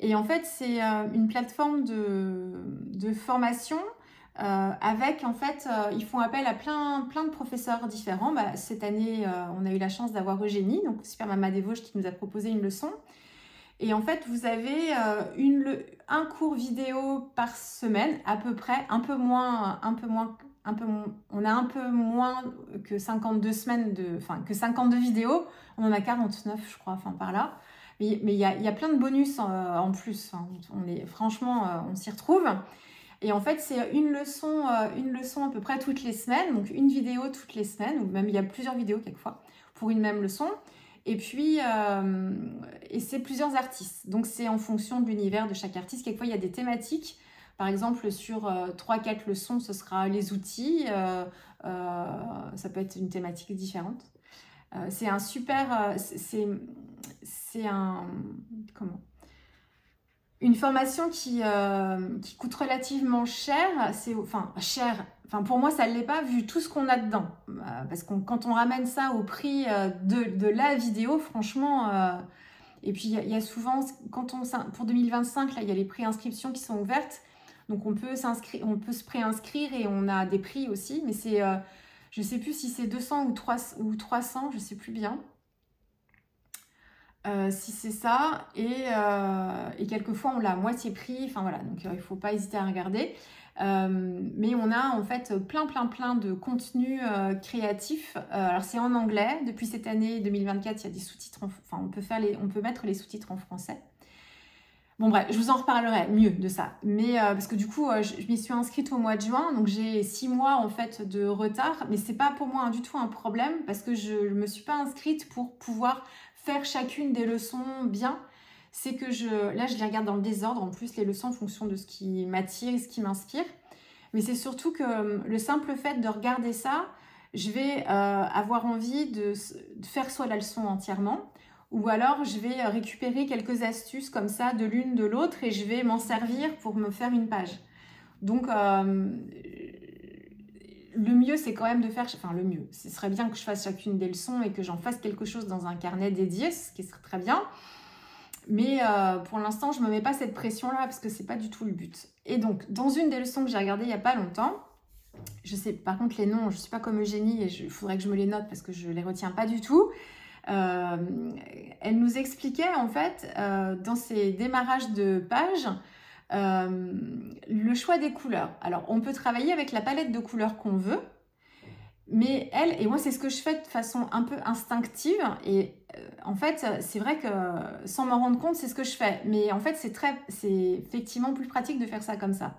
Et en fait, c'est une plateforme de formation avec, en fait, ils font appel à plein de professeurs différents. Bah, cette année, on a eu la chance d'avoir Eugénie, donc Super Mama des Vosges, qui nous a proposé une leçon. Et en fait, vous avez un cours vidéo par semaine, à peu près, on a un peu moins que 52 semaines, que 52 vidéos. On en a 49, je crois, enfin par là. Mais il y a plein de bonus en plus. Hein. Franchement, on s'y retrouve. Et en fait, c'est une leçon à peu près toutes les semaines. Donc, une vidéo toutes les semaines, ou même il y a plusieurs vidéos quelquefois pour une même leçon. Et puis, et c'est plusieurs artistes. Donc, c'est en fonction de l'univers de chaque artiste. Quelquefois, il y a des thématiques. Par exemple, sur 3-4 leçons, ce sera les outils. Ça peut être une thématique différente. C'est un super... une formation qui coûte relativement cher. Cher. Enfin, pour moi, ça ne l'est pas vu tout ce qu'on a dedans. Parce que quand on ramène ça au prix de la vidéo, franchement... et puis, il y a souvent, pour 2025, là, il y a les préinscriptions qui sont ouvertes. Donc, on peut se préinscrire et on a des prix aussi. Mais c'est, je ne sais plus si c'est 200 ou 300, je ne sais plus bien. Si c'est ça, et quelquefois on l'a à moitié prix, enfin voilà, donc il ne faut pas hésiter à regarder. Mais on a en fait plein de contenus créatifs. Alors c'est en anglais, depuis cette année 2024, il y a des sous-titres, on peut mettre les sous-titres en français. Bon bref, je vous en reparlerai mieux de ça. Mais parce que du coup, je m'y suis inscrite au mois de juin, donc j'ai 6 mois en fait de retard. Mais c'est pas pour moi du tout un problème, parce que je ne me suis pas inscrite pour pouvoir faire chacune des leçons bien. C'est que là, je les regarde dans le désordre, en plus les leçons en fonction de ce qui m'attire et ce qui m'inspire. Mais c'est surtout que le simple fait de regarder ça, je vais avoir envie de faire soit la leçon entièrement, ou alors je vais récupérer quelques astuces comme ça de l'une de l'autre et je vais m'en servir pour me faire une page. Donc le mieux c'est quand même de faire, enfin le mieux, ce serait bien que je fasse chacune des leçons et que j'en fasse quelque chose dans un carnet dédié, ce qui serait très bien. Mais pour l'instant, je ne me mets pas cette pression-là parce que ce n'est pas du tout le but. Et donc, dans une des leçons que j'ai regardées il n'y a pas longtemps, je sais par contre les noms, je ne suis pas comme Eugénie et il faudrait que je me les note parce que je ne les retiens pas du tout. Elle nous expliquait en fait, dans ses démarrages de pages, le choix des couleurs. Alors, on peut travailler avec la palette de couleurs qu'on veut, mais elle, et moi c'est ce que je fais de façon un peu instinctive, et en fait c'est vrai que sans m'en rendre compte c'est ce que je fais, mais en fait c'est effectivement plus pratique de faire ça comme ça.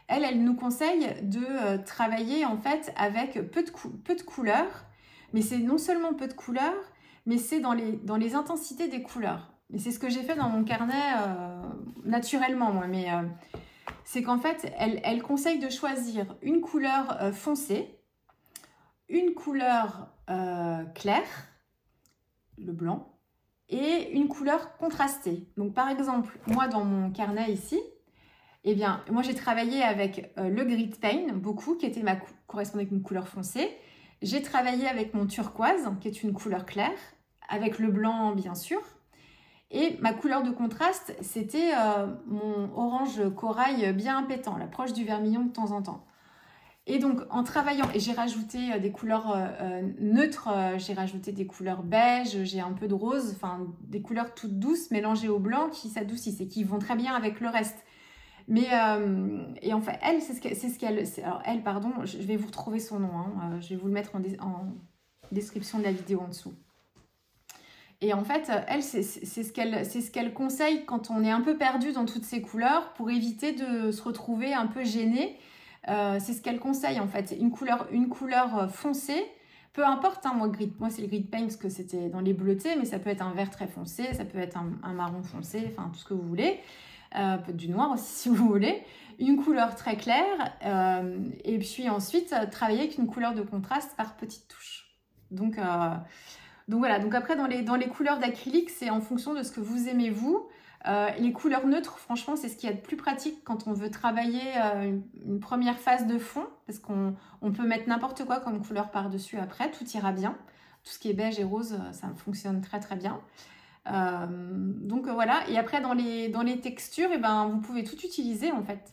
Elle nous conseille de travailler en fait avec peu de couleurs, mais c'est non seulement peu de couleurs, mais c'est dans les intensités des couleurs. Et c'est ce que j'ai fait dans mon carnet naturellement moi, mais c'est qu'en fait elle conseille de choisir une couleur foncée, une couleur claire, le blanc, et une couleur contrastée. Donc par exemple, moi dans mon carnet ici, eh bien, moi j'ai travaillé avec le grit paint, beaucoup, qui était correspondait avec une couleur foncée. J'ai travaillé avec mon turquoise, qui est une couleur claire, avec le blanc bien sûr. Et ma couleur de contraste, c'était mon orange corail bien pétant, la proche du vermillon de temps en temps. Et donc, en travaillant, et j'ai rajouté des couleurs neutres, j'ai rajouté des couleurs beige, j'ai un peu de rose, enfin des couleurs toutes douces mélangées au blanc qui s'adoucissent et qui vont très bien avec le reste. Mais, et en fait, elle, c'est ce qu'elle... Alors, elle, pardon, je vais vous retrouver son nom, hein, je vais vous le mettre en description de la vidéo en dessous. Et en fait, elle, c'est ce qu'elle conseille quand on est un peu perdu dans toutes ces couleurs pour éviter de se retrouver un peu gêné. C'est ce qu'elle conseille en fait. Une couleur foncée, peu importe, hein, moi c'est le grid paint parce que c'était dans les bleutés, mais ça peut être un vert très foncé, ça peut être un marron foncé, enfin tout ce que vous voulez. Peut être du noir aussi si vous voulez. Une couleur très claire et puis ensuite travailler avec une couleur de contraste par petites touches. Donc voilà, donc après dans les couleurs d'acrylique, c'est en fonction de ce que vous aimez vous. Les couleurs neutres, franchement, c'est ce qu'il y a de plus pratique quand on veut travailler une première phase de fond, parce qu'on peut mettre n'importe quoi comme couleur par-dessus après, tout ira bien. Tout ce qui est beige et rose, ça fonctionne très très bien. Donc voilà, et après dans les textures, eh ben, vous pouvez tout utiliser en fait.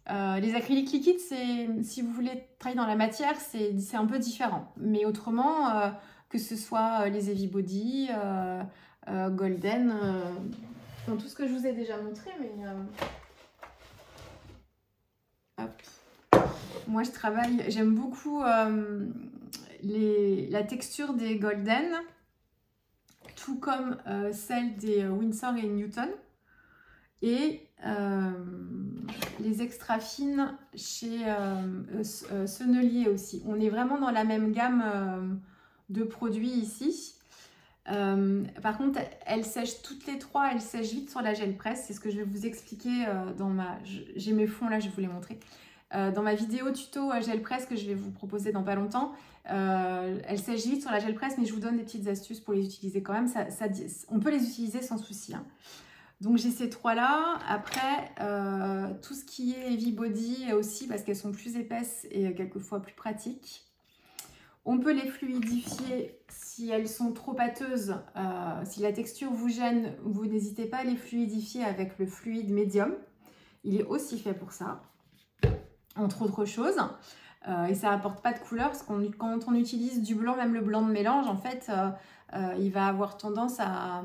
Les acryliques liquides, si vous voulez travailler dans la matière, c'est un peu différent. Mais autrement, que ce soit les Heavy Body, Golden, enfin, tout ce que je vous ai déjà montré, mais hop. Moi je travaille, j'aime beaucoup la texture des Golden, tout comme celle des Winsor et Newton, et les extra fines chez Sennelier aussi. On est vraiment dans la même gamme de produits ici. Par contre, elles sèchent toutes les trois, elles sèchent vite sur la gel presse. C'est ce que je vais vous expliquer dans ma... J'ai mes fonds là, je vais vous les montrer. Dans ma vidéo tuto gel presse que je vais vous proposer dans pas longtemps, elles sèchent vite sur la gel presse, mais je vous donne des petites astuces pour les utiliser quand même. On peut les utiliser sans souci, hein. Donc j'ai ces trois là. Après tout ce qui est Heavy Body aussi, parce qu'elles sont plus épaisses et quelquefois plus pratiques. On peut les fluidifier si elles sont trop pâteuses. Si la texture vous gêne, vous n'hésitez pas à les fluidifier avec le fluide médium. Il est aussi fait pour ça, entre autres choses. Et ça n'apporte pas de couleur, parce que quand on utilise du blanc, même le blanc de mélange, en fait, il va avoir tendance à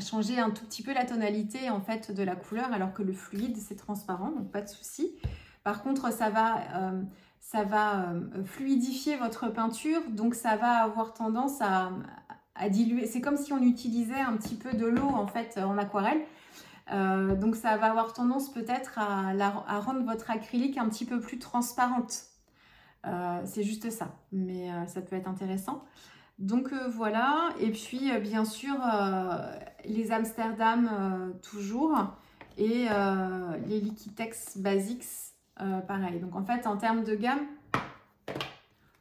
changer un tout petit peu la tonalité en fait, de la couleur, alors que le fluide, c'est transparent, donc pas de souci. Par contre, ça va fluidifier votre peinture, donc ça va avoir tendance à diluer. C'est comme si on utilisait un petit peu de l'eau en fait en aquarelle. Donc ça va avoir tendance peut-être à rendre votre acrylique un petit peu plus transparente. C'est juste ça, mais ça peut être intéressant. Donc voilà, et puis bien sûr les Amsterdam toujours, et les Liquitex Basics pareil. Donc en fait en termes de gamme,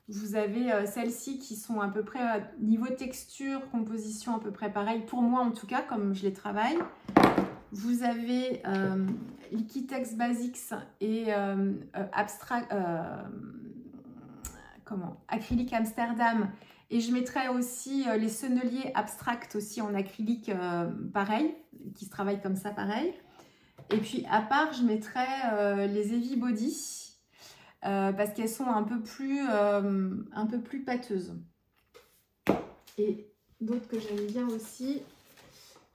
vous avez celles-ci qui sont à peu près niveau texture, composition à peu près pareil, pour moi en tout cas comme je les travaille. Vous avez Liquitex Basics et acrylique Amsterdam. Et je mettrai aussi les Sennelier Abstract aussi en acrylique pareil, qui se travaillent comme ça pareil. Et puis à part, je mettrai les Heavy Body parce qu'elles sont un peu plus pâteuses. Et d'autres que j'aime bien aussi,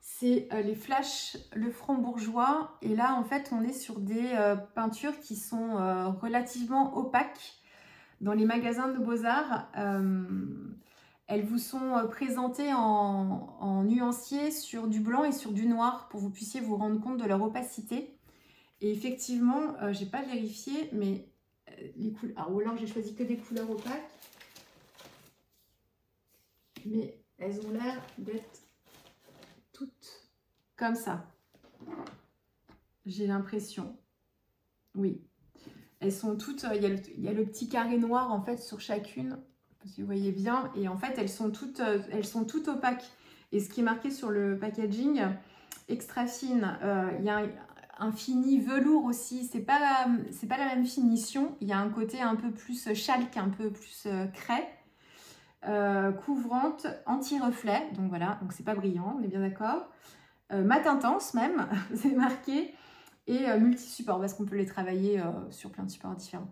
c'est les Flash Le Franc-Bourgeois. Et là, en fait, on est sur des peintures qui sont relativement opaques. Dans les magasins de Beaux-Arts, elles vous sont présentées en nuancier sur du blanc et sur du noir pour que vous puissiez vous rendre compte de leur opacité. Et effectivement, j'ai pas vérifié, mais les couleurs... Alors, ou alors j'ai choisi que des couleurs opaques. Mais elles ont l'air d'être toutes comme ça. J'ai l'impression. Oui. Elles sont toutes, il y a le petit carré noir en fait sur chacune, si vous voyez bien, et en fait elles sont toutes opaques. Et ce qui est marqué sur le packaging, extra fine, il y a un fini velours aussi, c'est pas la même finition, il y a un côté un peu plus chalk, un peu plus craie, couvrante, anti-reflet, donc voilà, donc c'est pas brillant, on est bien d'accord, mat intense même, c'est marqué. Et multi-support parce qu'on peut les travailler sur plein de supports différents.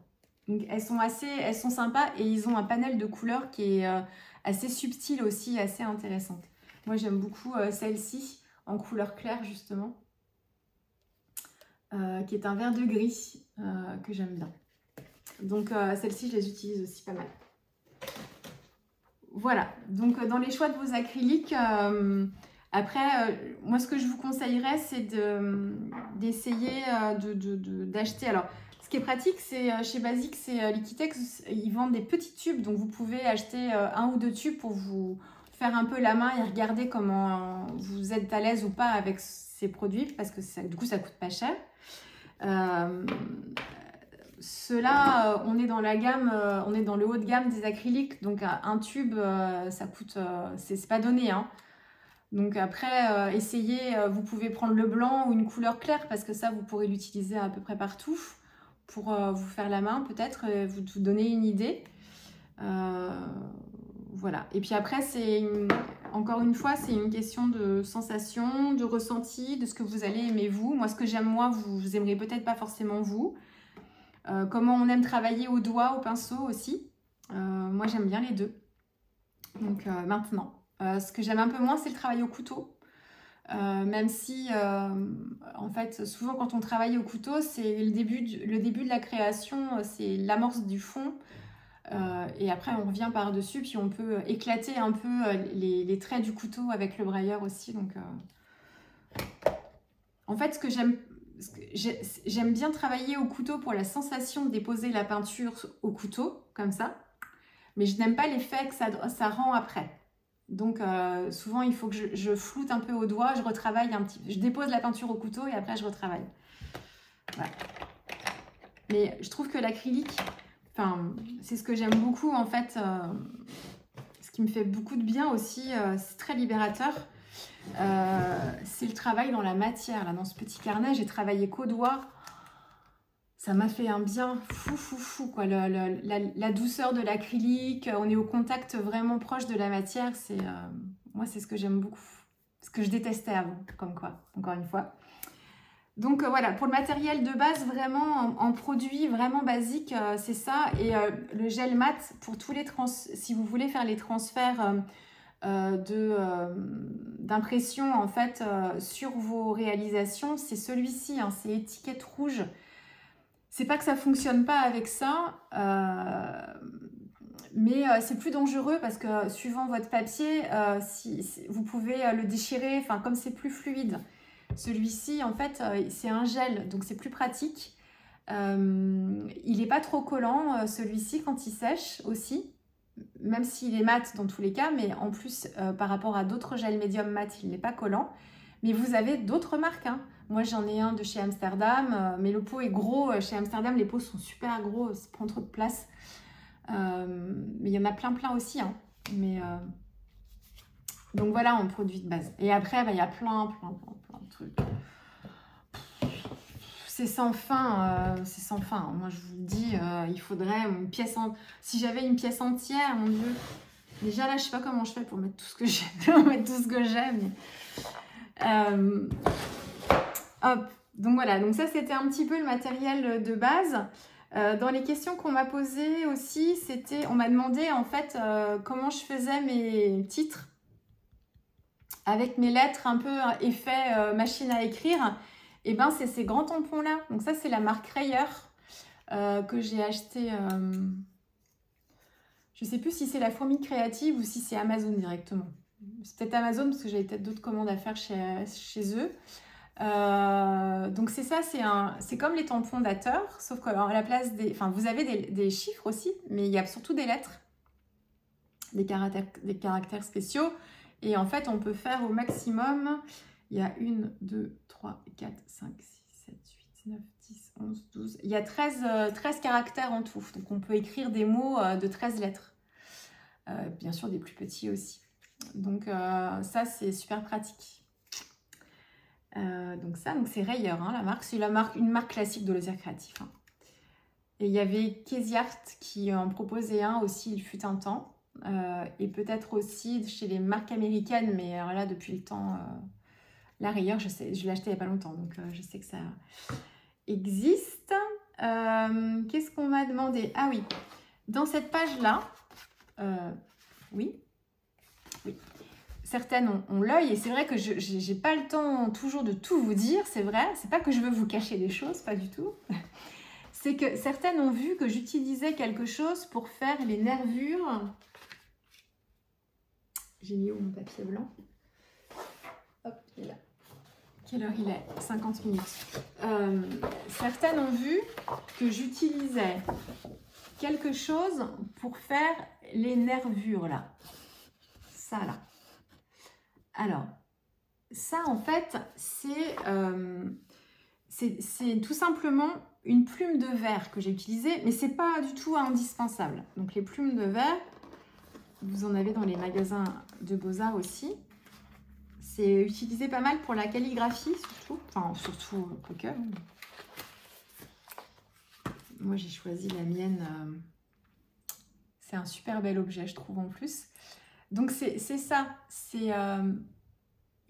Donc elles sont sympas et ils ont un panel de couleurs qui est assez subtil aussi, assez intéressante. Moi j'aime beaucoup celle-ci en couleur claire justement, qui est un vert de gris que j'aime bien. Donc celle-ci je les utilise aussi pas mal. voilà, donc dans les choix de vos acryliques, après, moi ce que je vous conseillerais, c'est d'essayer d'acheter. Alors, ce qui est pratique, c'est chez Basics, c'est Liquitex, ils vendent des petits tubes, donc vous pouvez acheter 1 ou 2 tubes pour vous faire un peu la main et regarder comment vous êtes à l'aise ou pas avec ces produits, parce que du coup ça coûte pas cher. Ceux-là, on est dans la gamme, on est dans le haut de gamme des acryliques, donc un tube, ça coûte, c'est pas donné, hein. Donc après, essayez, vous pouvez prendre le blanc ou une couleur claire, parce que ça, vous pourrez l'utiliser à peu près partout pour vous faire la main, peut-être, vous donner une idée. Voilà. Et puis après, encore une fois, c'est une question de sensation, de ressenti, de ce que vous allez aimer vous. Moi, ce que j'aime moi, vous aimerez peut-être pas forcément vous. Comment on aime travailler au doigt, au pinceau aussi. Moi, j'aime bien les deux. Donc maintenant, ce que j'aime un peu moins, c'est le travail au couteau. Même si, en fait, souvent quand on travaille au couteau, c'est le début de la création, c'est l'amorce du fond. Et après, on revient par-dessus, puis on peut éclater un peu les traits du couteau avec le brailleur aussi. Donc, en fait, ce que j'aime bien travailler au couteau pour la sensation de déposer la peinture au couteau, comme ça. Mais je n'aime pas l'effet que ça rend après. Donc, souvent, il faut que je floute un peu au doigt, je retravaille un petit peu. Je dépose la peinture au couteau et après, je retravaille. Voilà. Mais je trouve que l'acrylique, c'est ce que j'aime beaucoup, en fait. Ce qui me fait beaucoup de bien aussi, c'est très libérateur. C'est le travail dans la matière. Là, dans ce petit carnet, j'ai travaillé qu'au doigt. Ça m'a fait un bien fou, quoi. La douceur de l'acrylique, on est au contact vraiment proche de la matière. Moi, c'est ce que j'aime beaucoup. Ce que je détestais avant, comme quoi, encore une fois. Donc voilà, pour le matériel de base, vraiment en produit vraiment basique, c'est ça. Et le gel mat, pour tous les si vous voulez faire les transferts d'impression en fait sur vos réalisations, c'est celui-ci, hein, c'est étiquette rouge. C'est pas que ça fonctionne pas avec ça, mais c'est plus dangereux parce que suivant votre papier, vous pouvez le déchirer, enfin comme c'est plus fluide. Celui-ci, en fait, c'est un gel, donc c'est plus pratique. Il n'est pas trop collant, celui-ci, quand il sèche aussi, même s'il est mat dans tous les cas, mais en plus, par rapport à d'autres gels médium mat, il n'est pas collant. Mais vous avez d'autres marques, hein. Moi, j'en ai un de chez Amsterdam, mais le pot est gros. Chez Amsterdam, les pots sont super gros, ça prend trop de place. Mais il y en a plein aussi, hein. Donc voilà, en produit de base. Et après, il y a plein de trucs. C'est sans fin, c'est sans fin. Moi, je vous le dis, il faudrait une pièce Si j'avais une pièce entière, mon Dieu. Déjà, là, je sais pas comment je fais pour mettre tout ce que j'aime. Hop, donc voilà, donc ça c'était un petit peu le matériel de base. Dans les questions qu'on m'a posées aussi, on m'a demandé en fait comment je faisais mes titres avec mes lettres un peu effet machine à écrire. Et ben c'est ces grands tampons là. Donc ça c'est la marque Rayer que j'ai acheté. Je sais plus si c'est la Fourmi Créative ou si c'est Amazon directement. C'est peut-être Amazon parce que j'avais peut-être d'autres commandes à faire chez eux. Donc c'est ça, c'est comme les tampons dateurs, sauf qu'à la place vous avez des chiffres aussi, mais il y a surtout des lettres, des caractères spéciaux. Et en fait, on peut faire au maximum, il y a 1, 2, 3, 4, 5, 6, 7, 8, 9, 10, 11, 12. Il y a 13 caractères en tout. Donc on peut écrire des mots de 13 lettres. Bien sûr, des plus petits aussi. Donc ça, c'est super pratique. Donc c'est Rayer, hein, la marque. C'est une marque classique de loisirs créatifs. Hein. Et il y avait Keziart qui en proposait un aussi, il fut un temps. Et peut-être aussi chez les marques américaines, mais alors là, depuis le temps... La Rayer, je l'ai acheté il n'y a pas longtemps, donc je sais que ça existe. Qu'est-ce qu'on m'a demandé? Ah oui, dans cette page-là, oui. Certaines ont l'œil, et c'est vrai que je n'ai pas le temps toujours de tout vous dire, c'est vrai. C'est pas que je veux vous cacher des choses, pas du tout. C'est que certaines ont vu que j'utilisais quelque chose pour faire les nervures J'ai mis où mon papier blanc? Hop, il est là. Quelle heure il est? 50 minutes. Certaines ont vu que j'utilisais quelque chose pour faire les nervures là. Ça là. Alors, ça en fait, c'est tout simplement une plume de verre que j'ai utilisée, mais c'est pas du tout indispensable. Donc les plumes de verre, vous en avez dans les magasins de Beaux-Arts aussi. C'est utilisé pas mal pour la calligraphie, surtout. Enfin, surtout, quoique. Moi, j'ai choisi la mienne. C'est un super bel objet, je trouve, en plus. Donc, c'est ça. C'est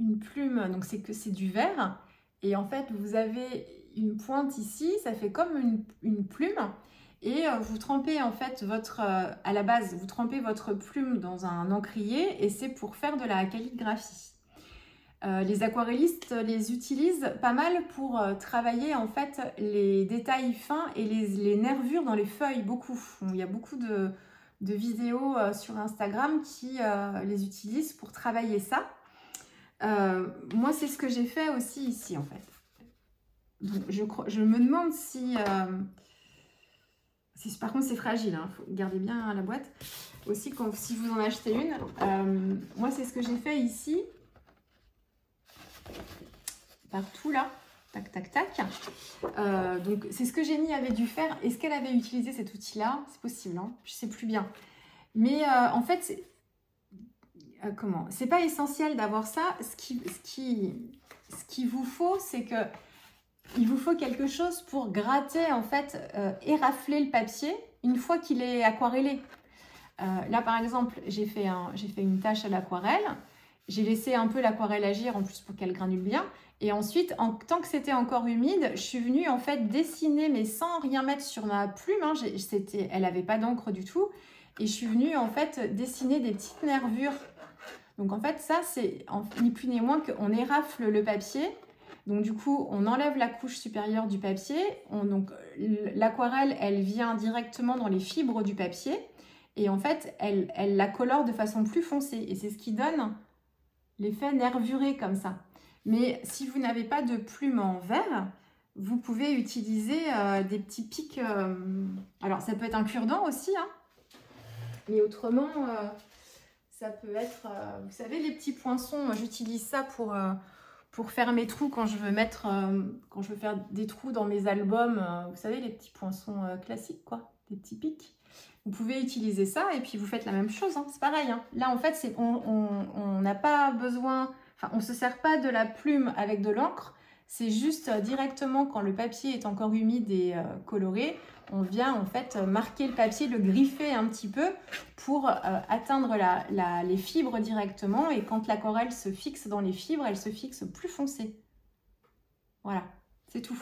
une plume. Donc, c'est du verre. Et en fait, vous avez une pointe ici. Ça fait comme une plume. Et vous trempez, en fait, à la base, vous trempez votre plume dans un encrier. Et c'est pour faire de la calligraphie. Les aquarellistes les utilisent pas mal pour travailler en fait les détails fins et les nervures dans les feuilles, beaucoup. Il y a beaucoup de vidéos sur Instagram qui les utilisent pour travailler ça. Moi, c'est ce que j'ai fait aussi ici en fait. Donc, je me demande si par contre c'est fragile, hein, faut garder bien la boîte. Aussi, si vous en achetez une, moi c'est ce que j'ai fait ici. Partout là, tac tac tac. Donc c'est ce que Jenny avait dû faire. Est-ce qu'elle avait utilisé cet outil là? C'est possible, hein, je sais plus bien. Mais en fait, c'est pas essentiel d'avoir ça. Ce qu'il vous faut, c'est que il vous faut quelque chose pour gratter en fait, érafler le papier une fois qu'il est aquarellé. Là par exemple, j'ai fait une tache à l'aquarelle. J'ai laissé un peu l'aquarelle agir en plus pour qu'elle granule bien. Et ensuite, tant que c'était encore humide, je suis venue en fait dessiner, mais sans rien mettre sur ma plume. Hein, elle n'avait pas d'encre du tout. Et je suis venue en fait dessiner des petites nervures. Donc en fait, ça, c'est ni plus ni moins qu'on érafle le papier. Donc du coup, on enlève la couche supérieure du papier. Donc l'aquarelle, elle vient directement dans les fibres du papier. Et en fait, elle la colore de façon plus foncée. Et c'est ce qui donne l'effet nervuré comme ça. Mais si vous n'avez pas de plume en verre, vous pouvez utiliser des petits pics. Alors, ça peut être un cure-dent aussi, hein, mais autrement, ça peut être, vous savez, les petits poinçons. Moi, j'utilise ça pour faire mes trous quand je veux faire des trous dans mes albums. Vous savez, les petits poinçons classiques, quoi, des petits pics. Vous pouvez utiliser ça et puis vous faites la même chose, hein, c'est pareil. Hein. Là, en fait, on n'a pas besoin, enfin, on ne se sert pas de la plume avec de l'encre. C'est juste directement quand le papier est encore humide et coloré, on vient en fait marquer le papier, le griffer un petit peu pour atteindre les fibres directement. Et quand l'aquarelle se fixe dans les fibres, elle se fixe plus foncée. Voilà, c'est tout.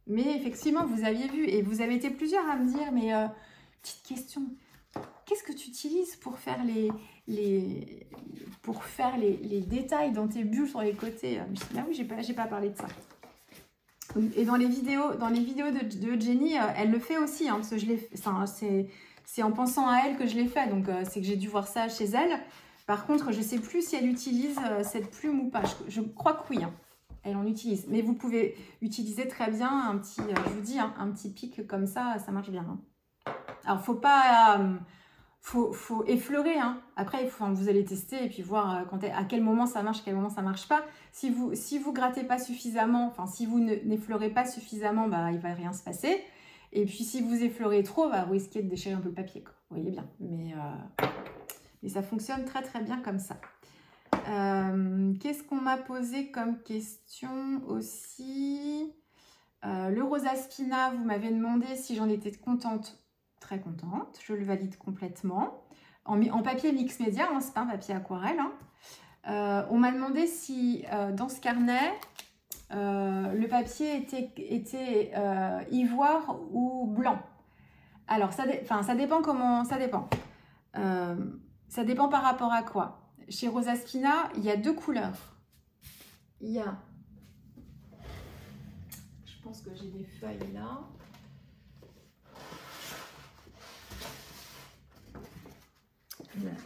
Mais effectivement, vous aviez vu et vous avez été plusieurs à me dire, mais... petite question, qu'est-ce que tu utilises pour faire les détails dans tes bulles sur les côtés? Je dis, ah oui, j'ai pas parlé de ça. Et dans les vidéos de Jenny, elle le fait aussi, hein, parce que c'est en pensant à elle que je l'ai fait, donc c'est que j'ai dû voir ça chez elle. Par contre, je ne sais plus si elle utilise cette plume ou pas. Je crois que oui, hein, elle en utilise. Mais vous pouvez utiliser très bien un petit, je vous dis, hein, un petit pic comme ça marche bien. Hein. Alors, faut effleurer. Hein. Après, vous allez tester et puis voir à quel moment ça marche, à quel moment ça marche pas. Si vous grattez pas suffisamment, enfin, si vous n'effleurez pas suffisamment, bah, il va rien se passer. Et puis, si vous effleurez trop, bah, vous risquez de déchirer un peu le papier, quoi. Vous voyez bien. Mais ça fonctionne très, très bien comme ça. Qu'est-ce qu'on m'a posé comme question aussi? Le Rosa Spina, vous m'avez demandé si j'en étais contente. Très contente, je le valide complètement. En papier mix média, hein, c'est pas un papier aquarelle. Hein. On m'a demandé si dans ce carnet, le papier était ivoire ou blanc. Alors, ça dépend comment... Ça dépend. Ça dépend par rapport à quoi. Chez Rosa Spina, il y a deux couleurs. Il y a... Je pense que j'ai des feuilles là.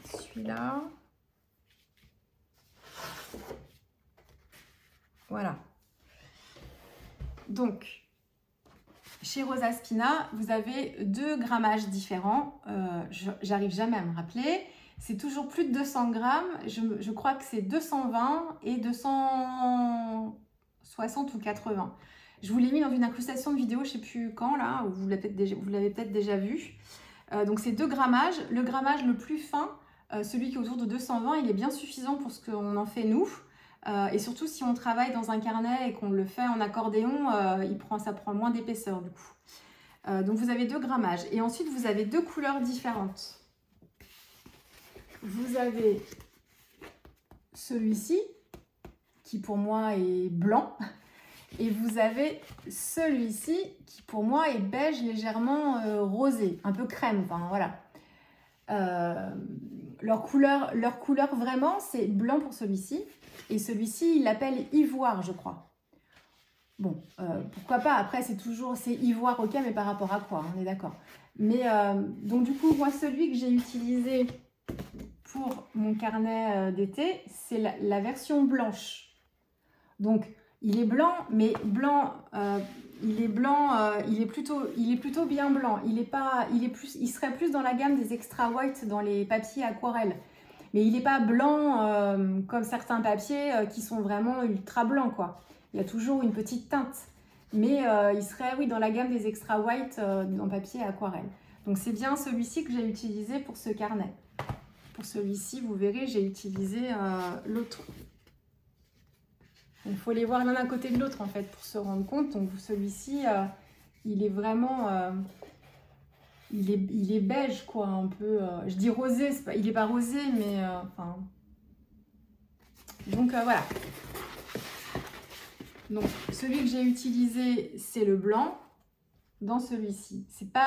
Celui-là. Voilà. Donc, chez Rosa Spina, vous avez 2 grammages différents. J'arrive jamais à me rappeler. C'est toujours plus de 200 grammes. Je crois que c'est 220 et 260 ou 80. Je vous l'ai mis dans une incrustation de vidéo, je ne sais plus quand, là, où vous l'avez peut-être déjà vu. Donc, c'est 2 grammages. Le grammage le plus fin, celui qui est autour de 220, il est bien suffisant pour ce qu'on en fait nous. Et surtout, si on travaille dans un carnet et qu'on le fait en accordéon, ça prend moins d'épaisseur, du coup. Donc, vous avez 2 grammages. Et ensuite, vous avez 2 couleurs différentes. Vous avez celui-ci, qui pour moi est blanc. Et vous avez celui-ci, qui pour moi est beige légèrement rosé, un peu crème, enfin voilà. Leur couleur vraiment, c'est blanc pour celui-ci. Et celui-ci, il l'appelle ivoire, je crois. Bon, pourquoi pas. Après, c'est ivoire, ok, mais par rapport à quoi, on est d'accord. Mais donc du coup, moi, celui que j'ai utilisé pour mon carnet d'été, c'est la version blanche. Donc, il est blanc, mais blanc, il est plutôt bien blanc. Il serait plus dans la gamme des extra white dans les papiers aquarelles. Mais il n'est pas blanc comme certains papiers qui sont vraiment ultra blancs, quoi. Il y a toujours une petite teinte. Mais il serait, oui, dans la gamme des extra white en papier aquarelle. Donc, c'est bien celui-ci que j'ai utilisé pour ce carnet. Pour celui-ci, vous verrez, j'ai utilisé l'autre. Il faut les voir l'un à côté de l'autre, en fait, pour se rendre compte. Donc, celui-ci, il est vraiment... il est beige, quoi, un peu... je dis rosé, il n'est pas rosé, mais... enfin... Donc, voilà. Donc, celui que j'ai utilisé, c'est le blanc dans celui-ci. C'est pas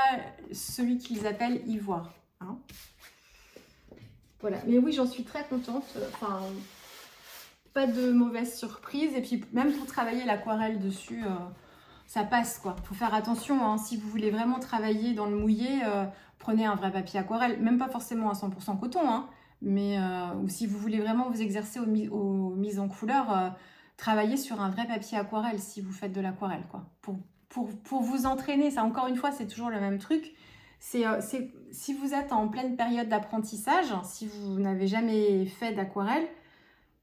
celui qu'ils appellent ivoire. Hein. Voilà. Mais oui, j'en suis très contente. Enfin... Pas de mauvaise surprise. Et puis, même pour travailler l'aquarelle dessus, ça passe, quoi. Il faut faire attention, hein. Si vous voulez vraiment travailler dans le mouillé, prenez un vrai papier aquarelle. Même pas forcément à 100% coton, hein. Mais ou si vous voulez vraiment vous exercer aux mises en couleur, travaillez sur un vrai papier aquarelle si vous faites de l'aquarelle, quoi. Pour vous entraîner, ça, encore une fois, c'est toujours le même truc. Si vous êtes en pleine période d'apprentissage, si vous n'avez jamais fait d'aquarelle,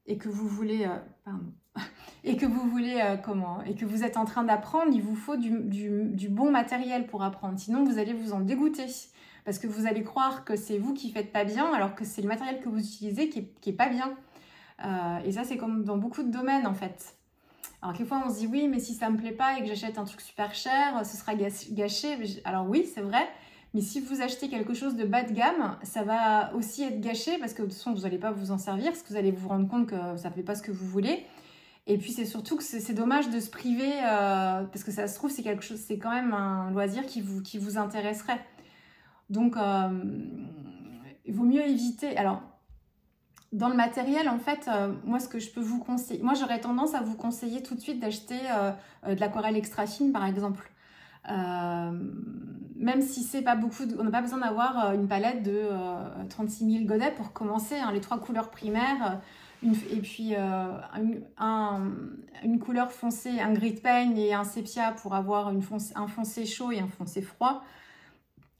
et que vous voulez, et que vous êtes en train d'apprendre, il vous faut du bon matériel pour apprendre. Sinon, vous allez vous en dégoûter. Parce que vous allez croire que c'est vous qui faites pas bien, alors que c'est le matériel que vous utilisez qui est pas bien. Et ça, c'est comme dans beaucoup de domaines, en fait. Alors, quelquefois, on se dit, oui, mais si ça me plaît pas et que j'achète un truc super cher, ce sera gâché. Alors oui, c'est vrai. Mais si vous achetez quelque chose de bas de gamme, ça va aussi être gâché parce que de toute façon, vous n'allez pas vous en servir parce que vous allez vous rendre compte que ça ne fait pas ce que vous voulez. Et puis, c'est surtout que c'est dommage de se priver parce que ça se trouve, c'est quand même un loisir qui vous intéresserait. Donc, il vaut mieux éviter. Alors, dans le matériel, en fait, moi, ce que je peux vous conseiller, moi, j'aurais tendance à vous conseiller tout de suite d'acheter de l'aquarelle extra fine, par exemple. Même si c'est pas beaucoup, on n'a pas besoin d'avoir une palette de 36 000 godets pour commencer, hein, les 3 couleurs primaires, et puis une couleur foncée, un gris de peigne et un sépia pour avoir un foncé chaud et un foncé froid.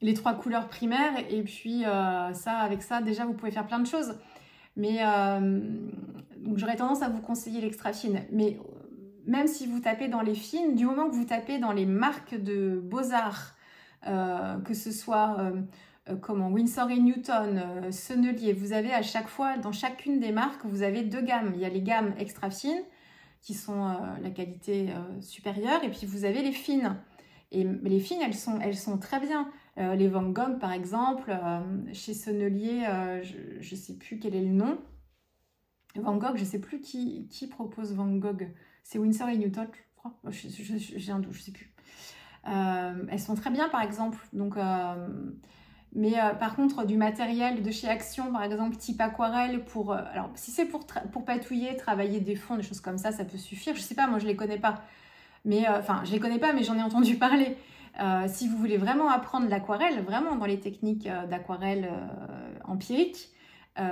Les 3 couleurs primaires, et puis avec ça, déjà, vous pouvez faire plein de choses. Mais donc j'aurais tendance à vous conseiller l'extra fine. Mais même si vous tapez dans les fines, du moment que vous tapez dans les marques de Beaux-Arts, que ce soit Winsor & Newton, Sennelier, vous avez à chaque fois, dans chacune des marques, vous avez 2 gammes. Il y a les gammes extra fines, qui sont la qualité supérieure, et puis vous avez les fines. Et les fines, elles sont très bien. Les Van Gogh, par exemple, chez Sennelier, je ne sais plus quel est le nom. Van Gogh, je ne sais plus qui propose Van Gogh. C'est Winsor & Newton, je crois. J'ai un doute, je ne sais plus. Elles sont très bien, par exemple. Donc, mais par contre, du matériel de chez Action, par exemple, type aquarelle, alors si c'est pour patouiller, travailler des fonds, des choses comme ça peut suffire. Je ne sais pas, moi, je ne les connais pas. Mais, je les connais pas, mais j'en ai entendu parler. Si vous voulez vraiment apprendre l'aquarelle, vraiment dans les techniques d'aquarelle empirique,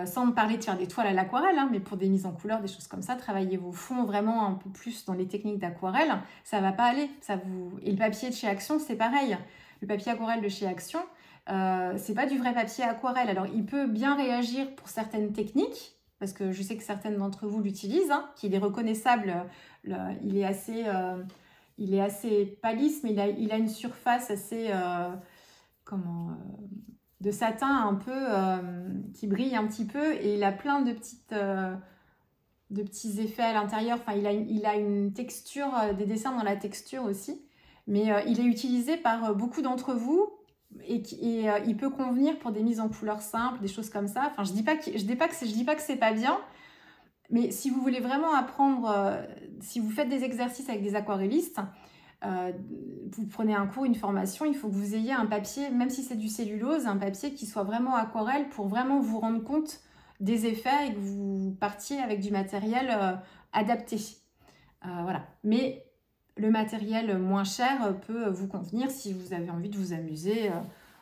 sans me parler de faire des toiles à l'aquarelle, hein, mais pour des mises en couleur, des choses comme ça, travailler vos fonds vraiment un peu plus dans les techniques d'aquarelle, ça va pas aller. Et le papier de chez Action, c'est pareil. Le papier aquarelle de chez Action, c'est pas du vrai papier aquarelle. Alors, il peut bien réagir pour certaines techniques, parce que je sais que certaines d'entre vous l'utilisent, hein, qu'il est reconnaissable, il est assez palisse, mais il a une surface assez... de satin un peu qui brille un petit peu, et il a plein de petits effets à l'intérieur. Enfin, il a une texture, des dessins dans la texture aussi, mais il est utilisé par beaucoup d'entre vous, et il peut convenir pour des mises en couleur simples, des choses comme ça. Enfin, je dis pas que c'est pas bien, mais si vous voulez vraiment apprendre, si vous faites des exercices avec des aquarellistes, vous prenez un cours, une formation, il faut que vous ayez un papier, même si c'est du cellulose, un papier qui soit vraiment aquarelle pour vraiment vous rendre compte des effets et que vous partiez avec du matériel adapté. Voilà. Mais le matériel moins cher peut vous convenir si vous avez envie de vous amuser,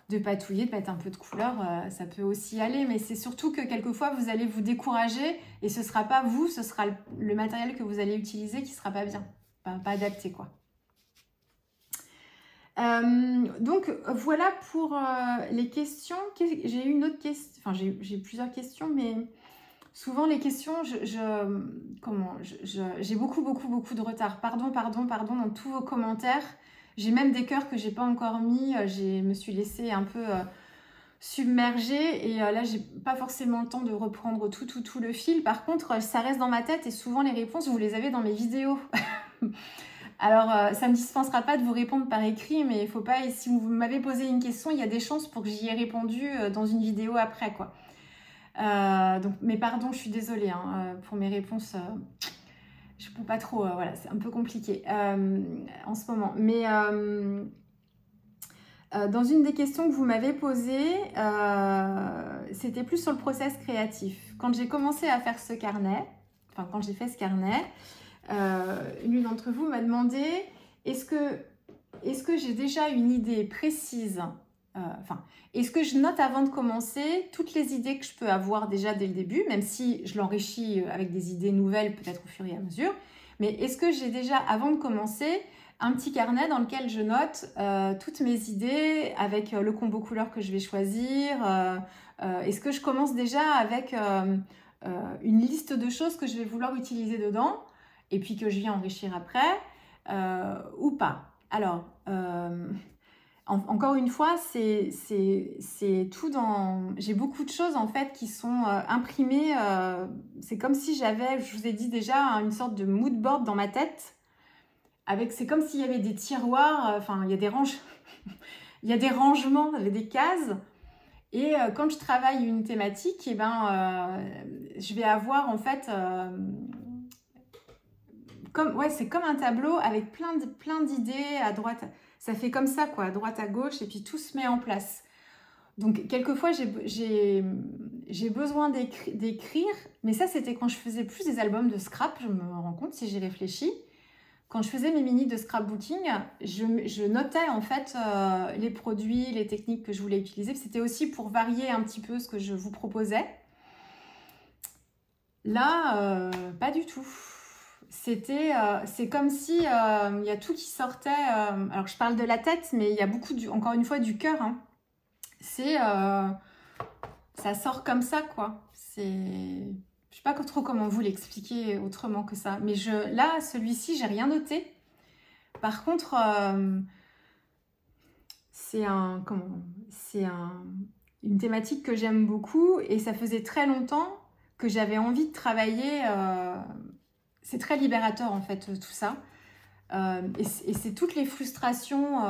de patouiller, de mettre un peu de couleur, ça peut aussi aller. Mais c'est surtout que quelquefois, vous allez vous décourager et ce ne sera pas vous, ce sera le matériel que vous allez utiliser qui ne sera pas bien, pas adapté, quoi. Donc voilà pour les questions. J'ai eu une autre question, enfin j'ai plusieurs questions, mais souvent les questions, j'ai beaucoup de retard. Pardon dans tous vos commentaires. J'ai même des cœurs que j'ai pas encore mis. Je me suis laissée un peu submergée, et là j'ai pas forcément le temps de reprendre tout le fil. Par contre, ça reste dans ma tête, et souvent les réponses vous les avez dans mes vidéos. Alors, ça ne me dispensera pas de vous répondre par écrit, mais il faut pas, si vous m'avez posé une question, il y a des chances pour que j'y ai répondu dans une vidéo après, quoi. Donc, mais pardon, je suis désolée hein, pour mes réponses. Je ne peux pas trop, voilà, c'est un peu compliqué en ce moment. Mais dans une des questions que vous m'avez posées, c'était plus sur le process créatif. Quand j'ai commencé à faire ce carnet, enfin quand j'ai fait ce carnet, l'une d'entre vous m'a demandé est-ce que j'ai déjà une idée précise, est-ce que je note avant de commencer toutes les idées que je peux avoir déjà dès le début, même si je l'enrichis avec des idées nouvelles peut-être au fur et à mesure, mais est-ce que j'ai déjà, avant de commencer, un petit carnet dans lequel je note toutes mes idées avec le combo couleur que je vais choisir, est-ce que je commence déjà avec une liste de choses que je vais vouloir utiliser dedans et puis que je viens enrichir après, ou pas. Alors, encore une fois, c'est tout dans... J'ai beaucoup de choses en fait qui sont imprimées. C'est comme si j'avais, je vous ai dit déjà, une sorte de mood board dans ma tête. C'est comme s'il y avait des tiroirs, il y a des il y a des rangements, il y avait des cases. Et quand je travaille une thématique, je vais avoir en fait... c'est comme un tableau avec plein d'idées à droite. Ça fait comme ça, quoi, à droite, à gauche, et puis tout se met en place. Donc, quelquefois, j'ai besoin d'écrire, mais ça, c'était quand je faisais plus des albums de scrap, je me rends compte, si j'y réfléchis. Quand je faisais mes mini de scrapbooking, je notais, en fait, les produits, les techniques que je voulais utiliser. C'était aussi pour varier un petit peu ce que je vous proposais. Là, pas du tout. C'est comme si il y a tout qui sortait. Alors je parle de la tête, mais il y a beaucoup encore une fois du cœur. Hein. Ça sort comme ça, quoi. Je sais pas trop comment vous l'expliquer autrement que ça. Mais là, celui-ci, j'ai rien noté. Par contre, c'est une thématique que j'aime beaucoup, et ça faisait très longtemps que j'avais envie de travailler. C'est très libérateur en fait tout ça, et c'est toutes les frustrations,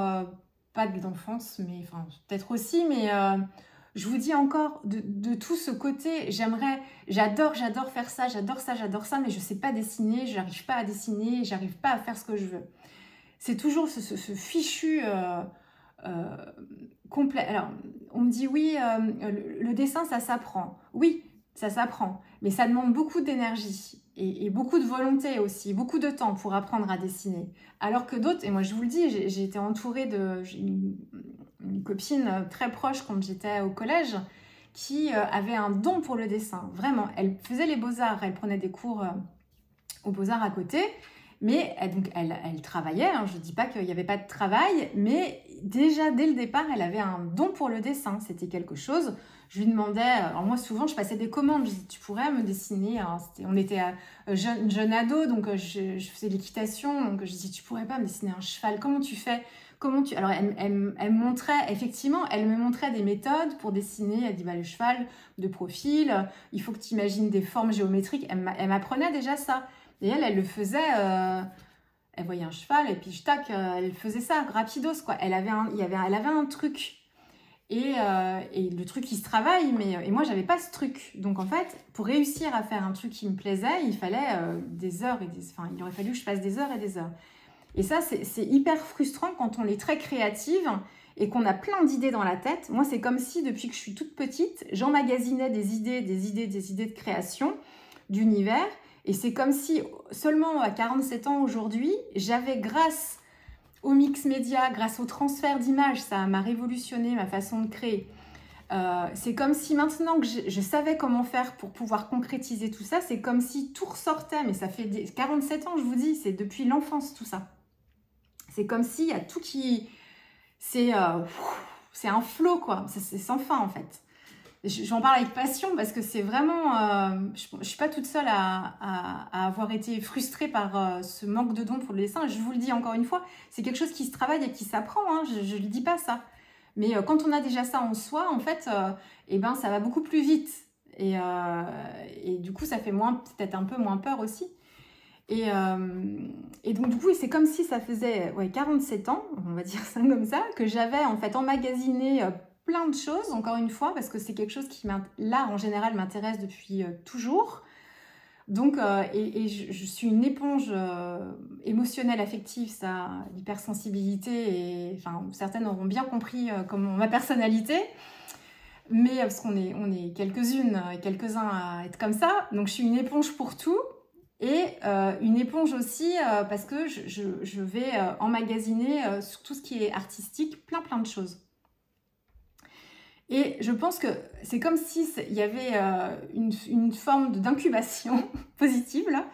pas de l'enfance, mais peut-être aussi, mais je vous dis encore de tout ce côté, j'adore faire ça, j'adore ça, mais je sais pas dessiner, j'arrive pas à dessiner, j'arrive pas à faire ce que je veux. C'est toujours ce fichu complet. Alors on me dit oui, le dessin ça s'apprend, oui ça s'apprend, mais ça demande beaucoup d'énergie. Et beaucoup de volonté aussi, beaucoup de temps pour apprendre à dessiner. Alors que d'autres, et moi je vous le dis, j'ai été entourée j'ai une copine très proche quand j'étais au collège, qui avait un don pour le dessin. Vraiment, elle faisait les beaux-arts, elle prenait des cours aux beaux-arts à côté. Mais donc elle travaillait, hein, je ne dis pas qu'il n'y avait pas de travail, mais déjà dès le départ, elle avait un don pour le dessin. C'était quelque chose, je lui demandais, alors moi souvent je passais des commandes, je disais tu pourrais me dessiner, hein, on était jeune ado, donc je faisais l'équitation, donc je disais tu pourrais pas me dessiner un cheval, comment tu fais? Alors elle me montrait, effectivement, elle me montrait des méthodes pour dessiner, elle dit bah, le cheval de profil, il faut que tu imagines des formes géométriques, elle m'apprenait déjà ça. Et elle le faisait, elle voyait un cheval et puis tac, elle faisait ça, rapidos quoi. Elle avait un truc. Et le truc qui se travaille, et moi j'avais pas ce truc. Donc en fait, pour réussir à faire un truc qui me plaisait, il fallait des heures il aurait fallu que je passe des heures et des heures. Et ça, c'est hyper frustrant quand on est très créative et qu'on a plein d'idées dans la tête. Moi, c'est comme si depuis que je suis toute petite, j'emmagasinais des idées de création, d'univers. Et c'est comme si, seulement à 47 ans aujourd'hui, j'avais, grâce au mix média, grâce au transfert d'images, ça m'a révolutionné ma façon de créer. C'est comme si maintenant que je savais comment faire pour pouvoir concrétiser tout ça, c'est comme si tout ressortait, mais ça fait 47 ans, je vous dis, c'est depuis l'enfance tout ça. C'est comme s'il y a tout qui... C'est un flow, quoi. C'est sans fin, en fait. J'en parle avec passion parce que c'est vraiment... je ne suis pas toute seule à avoir été frustrée par ce manque de don pour le dessin. Je vous le dis encore une fois, c'est quelque chose qui se travaille et qui s'apprend. Hein, je ne le dis pas ça. Mais quand on a déjà ça en soi, en fait, ça va beaucoup plus vite. Et du coup, ça fait peut-être un peu moins peur aussi. Et donc, du coup, c'est comme si ça faisait 47 ans, on va dire ça comme ça, que j'avais en fait emmagasiné... plein de choses, encore une fois, parce que c'est quelque chose qui, là, en général, m'intéresse depuis toujours. Donc, je suis une éponge émotionnelle, affective, ça, l'hypersensibilité, et enfin, certaines auront bien compris ma personnalité, mais parce qu'on est quelques-unes et quelques-uns à être comme ça, donc je suis une éponge pour tout, et une éponge aussi parce que je vais emmagasiner sur tout ce qui est artistique, plein de choses. Et je pense que c'est comme si il y avait une forme d'incubation positive, là,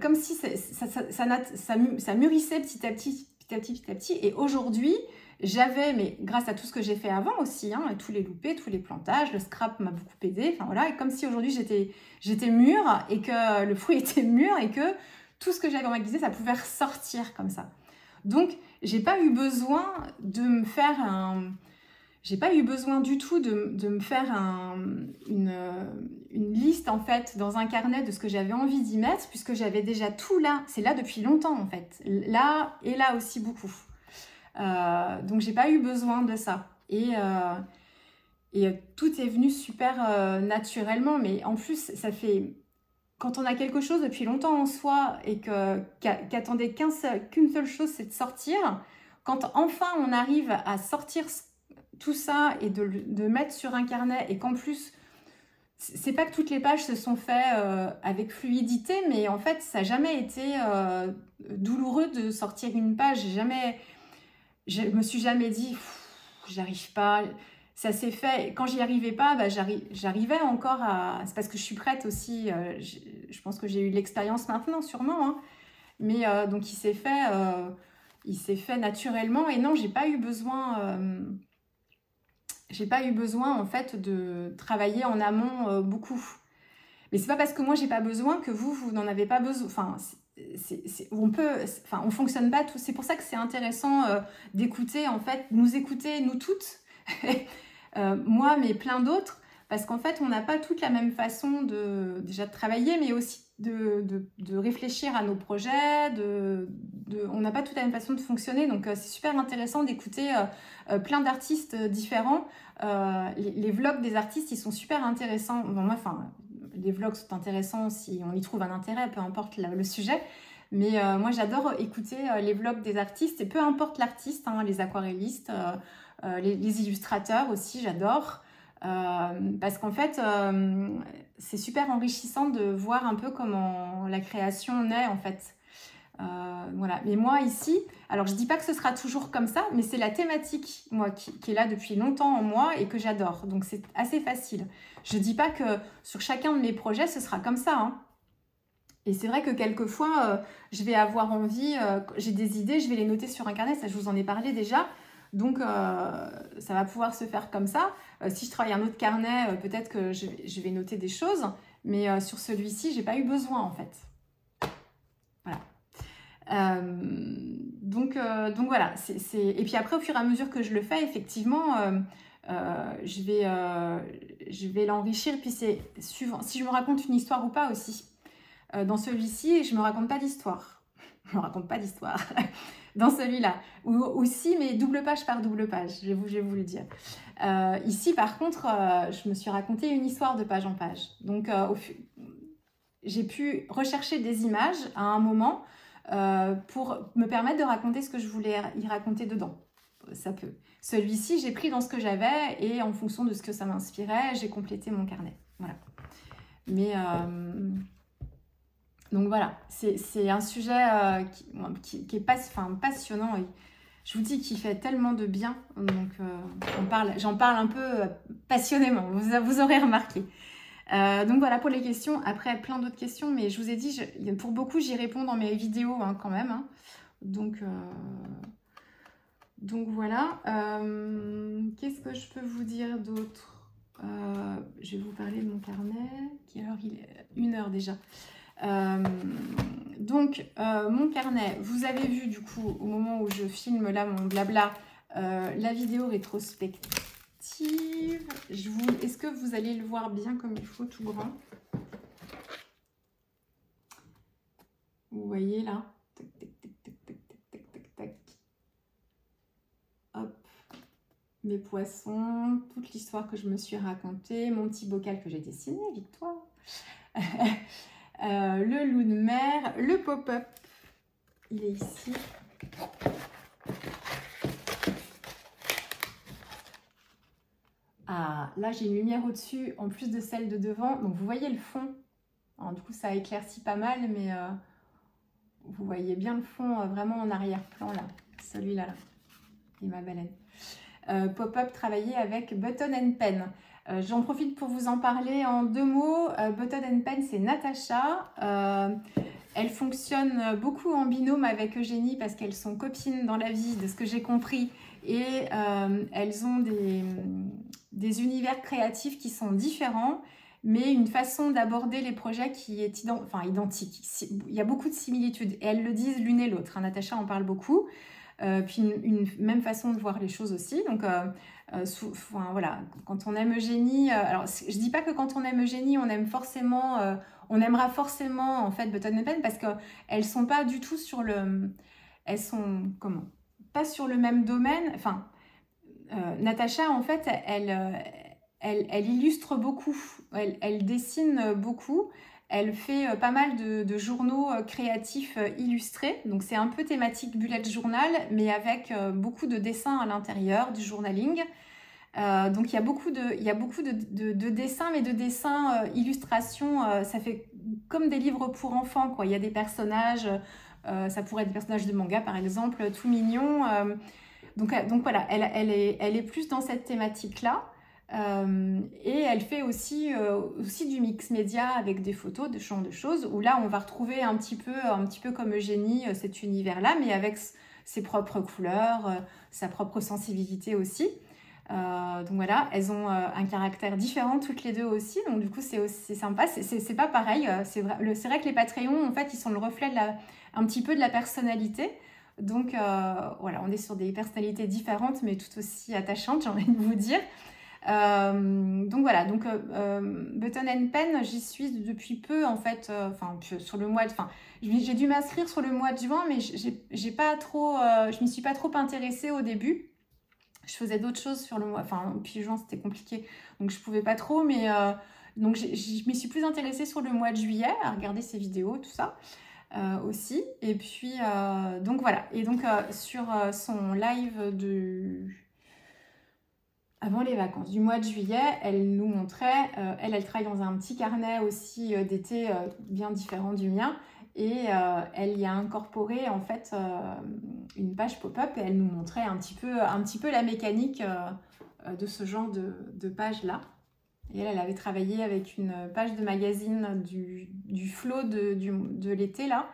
comme si ça mûrissait petit à petit. Et aujourd'hui, mais grâce à tout ce que j'ai fait avant aussi, hein, tous les loupés, tous les plantages, le scrap m'a beaucoup aidé. Enfin voilà, et comme si aujourd'hui j'étais mûre et que le fruit était mûr et que tout ce que j'avais emmagasiné, ça pouvait ressortir comme ça. Donc, j'ai pas eu besoin de me faire J'ai pas eu besoin du tout de me faire une liste, en fait, dans un carnet de ce que j'avais envie d'y mettre, puisque j'avais déjà tout là. C'est là depuis longtemps, en fait. Là et là aussi beaucoup. Donc, j'ai pas eu besoin de ça. Et tout est venu super naturellement. Mais en plus, ça fait... Quand on a quelque chose depuis longtemps en soi et qu'attendait qu'une seule chose, c'est de sortir, quand enfin on arrive à sortir tout ça et de mettre sur un carnet, et qu'en plus, c'est pas que toutes les pages se sont faites avec fluidité, mais en fait, ça n'a jamais été douloureux de sortir une page. Je me suis jamais dit, j'arrive pas. Ça s'est fait. Quand j'y arrivais pas, j'arrivais encore à... C'est parce que je suis prête aussi. Je pense que j'ai eu l'expérience maintenant, sûrement. Hein. Mais donc, il s'est fait naturellement. Et non, j'ai pas eu besoin... j'ai pas eu besoin, en fait, de travailler en amont beaucoup. Mais c'est pas parce que moi, j'ai pas besoin que vous n'en avez pas besoin. Enfin, on fonctionne pas tous. C'est pour ça que c'est intéressant d'écouter, en fait, nous écouter, nous toutes, moi, mais plein d'autres, parce qu'en fait, on n'a pas toute la même façon déjà de travailler, mais aussi de réfléchir à nos projets, on n'a pas toute la même façon de fonctionner, donc c'est super intéressant d'écouter plein d'artistes différents. Les vlogs des artistes, ils sont super intéressants. Bon, moi, les vlogs sont intéressants si on y trouve un intérêt, peu importe le sujet. Mais moi, j'adore écouter les vlogs des artistes, et peu importe l'artiste, hein, les aquarellistes, les illustrateurs aussi, j'adore. Parce qu'en fait, c'est super enrichissant de voir un peu comment la création naît, en fait. Voilà. Mais moi ici, alors je dis pas que ce sera toujours comme ça, mais c'est la thématique moi qui est là depuis longtemps en moi et que j'adore. Donc c'est assez facile. Je dis pas que sur chacun de mes projets ce sera comme ça, hein. Et c'est vrai que quelquefois je vais avoir envie, j'ai des idées, je vais les noter sur un carnet, ça je vous en ai parlé déjà. Donc ça va pouvoir se faire comme ça. Si je travaille un autre carnet, peut-être que je vais noter des choses, mais sur celui-ci, j'ai pas eu besoin en fait. Voilà. Donc voilà, et puis après au fur et à mesure que je le fais, effectivement, je vais l'enrichir. Puis c'est suivant si je me raconte une histoire ou pas aussi. Dans celui-ci, je me raconte pas d'histoire. Je me raconte pas d'histoire. Dans celui-là. Ou aussi, mais double page par double page, je vais vous le dire. Ici, par contre, je me suis raconté une histoire de page en page. Donc, j'ai pu rechercher des images à un moment pour me permettre de raconter ce que je voulais y raconter dedans. Ça peut. Celui-ci, j'ai pris dans ce que j'avais et en fonction de ce que ça m'inspirait, j'ai complété mon carnet. Voilà. Mais donc voilà, c'est un sujet qui est passionnant et je vous dis qu'il fait tellement de bien. Donc j'en parle un peu passionnément, vous aurez remarqué. Donc voilà pour les questions. Après, plein d'autres questions, mais je vous ai dit, pour beaucoup, j'y réponds dans mes vidéos hein, quand même. Hein. Donc voilà. Qu'est-ce que je peux vous dire d'autre? Je vais vous parler de mon carnet. Quelle heure il est? 1h déjà. Mon carnet, vous avez vu du coup au moment où je filme là mon blabla, la vidéo rétrospective. Est-ce que vous allez le voir bien comme il faut, tout grand? Vous voyez là, tac, tac, tac, tac, tac, tac, tac, tac. Hop, mes poissons, toute l'histoire que je me suis racontée, mon petit bocal que j'ai dessiné, Victoire. Le loup de mer, le pop-up, il est ici. Ah, là j'ai une lumière au-dessus, en plus de celle de devant, donc vous voyez le fond. Alors, du coup ça éclaircit pas mal, mais vous voyez bien le fond vraiment en arrière-plan là, celui-là là, et ma baleine. Pop-up travaillé avec Button and Pen. J'en profite pour vous en parler en 2 mots. Button and Pen, c'est Natacha. Elle fonctionne beaucoup en binôme avec Eugénie parce qu'elles sont copines dans la vie, de ce que j'ai compris. Et elles ont des univers créatifs qui sont différents, mais une façon d'aborder les projets qui est identique. Il y a beaucoup de similitudes et elles le disent l'une et l'autre. Natacha en parle beaucoup. Puis une même façon de voir les choses aussi. Donc, voilà, quand on aime Eugénie, alors je dis pas que quand on aime Eugénie, on aimera forcément en fait Button and Pen parce qu'elles sont pas du tout sur le, elles sont pas sur le même domaine. Enfin, Natacha en fait, elle illustre beaucoup, elle dessine beaucoup. Elle fait pas mal de journaux créatifs illustrés. Donc, c'est un peu thématique bullet journal, mais avec beaucoup de dessins à l'intérieur, du journaling. Donc, il y a beaucoup de dessins, mais de dessins illustrations. Ça fait comme des livres pour enfants, quoi. Il y a des personnages, ça pourrait être des personnages de manga, par exemple, tout mignons. Donc voilà, elle est plus dans cette thématique-là. Et elle fait aussi du mix média avec des photos, de ce genre de choses, où là on va retrouver un petit peu comme Eugénie cet univers-là, mais avec ses propres couleurs, sa propre sensibilité aussi. Donc voilà, elles ont un caractère différent toutes les deux aussi, donc du coup c'est sympa, c'est pas pareil, c'est vrai que les Patreons en fait ils sont le reflet un petit peu de la personnalité. Donc voilà, on est sur des personnalités différentes mais tout aussi attachantes, j'ai envie de vous dire. Donc voilà, Button and Pen, j'y suis depuis peu en fait, sur le mois de, j'ai dû m'inscrire sur le mois de juin, mais j'ai pas trop, je m'y suis pas trop intéressée au début. Je faisais d'autres choses sur le mois, puis juin c'était compliqué, donc je pouvais pas trop, mais donc je m'y suis plus intéressée sur le mois de juillet, à regarder ses vidéos, tout ça. Aussi, et puis donc voilà, et donc sur son live avant les vacances du mois de juillet, elle nous montrait, elle travaille dans un petit carnet aussi d'été bien différent du mien, Et elle y a incorporé en fait une page pop-up et elle nous montrait un petit peu la mécanique de ce genre de page-là. Et elle avait travaillé avec une page de magazine du flot de l'été là.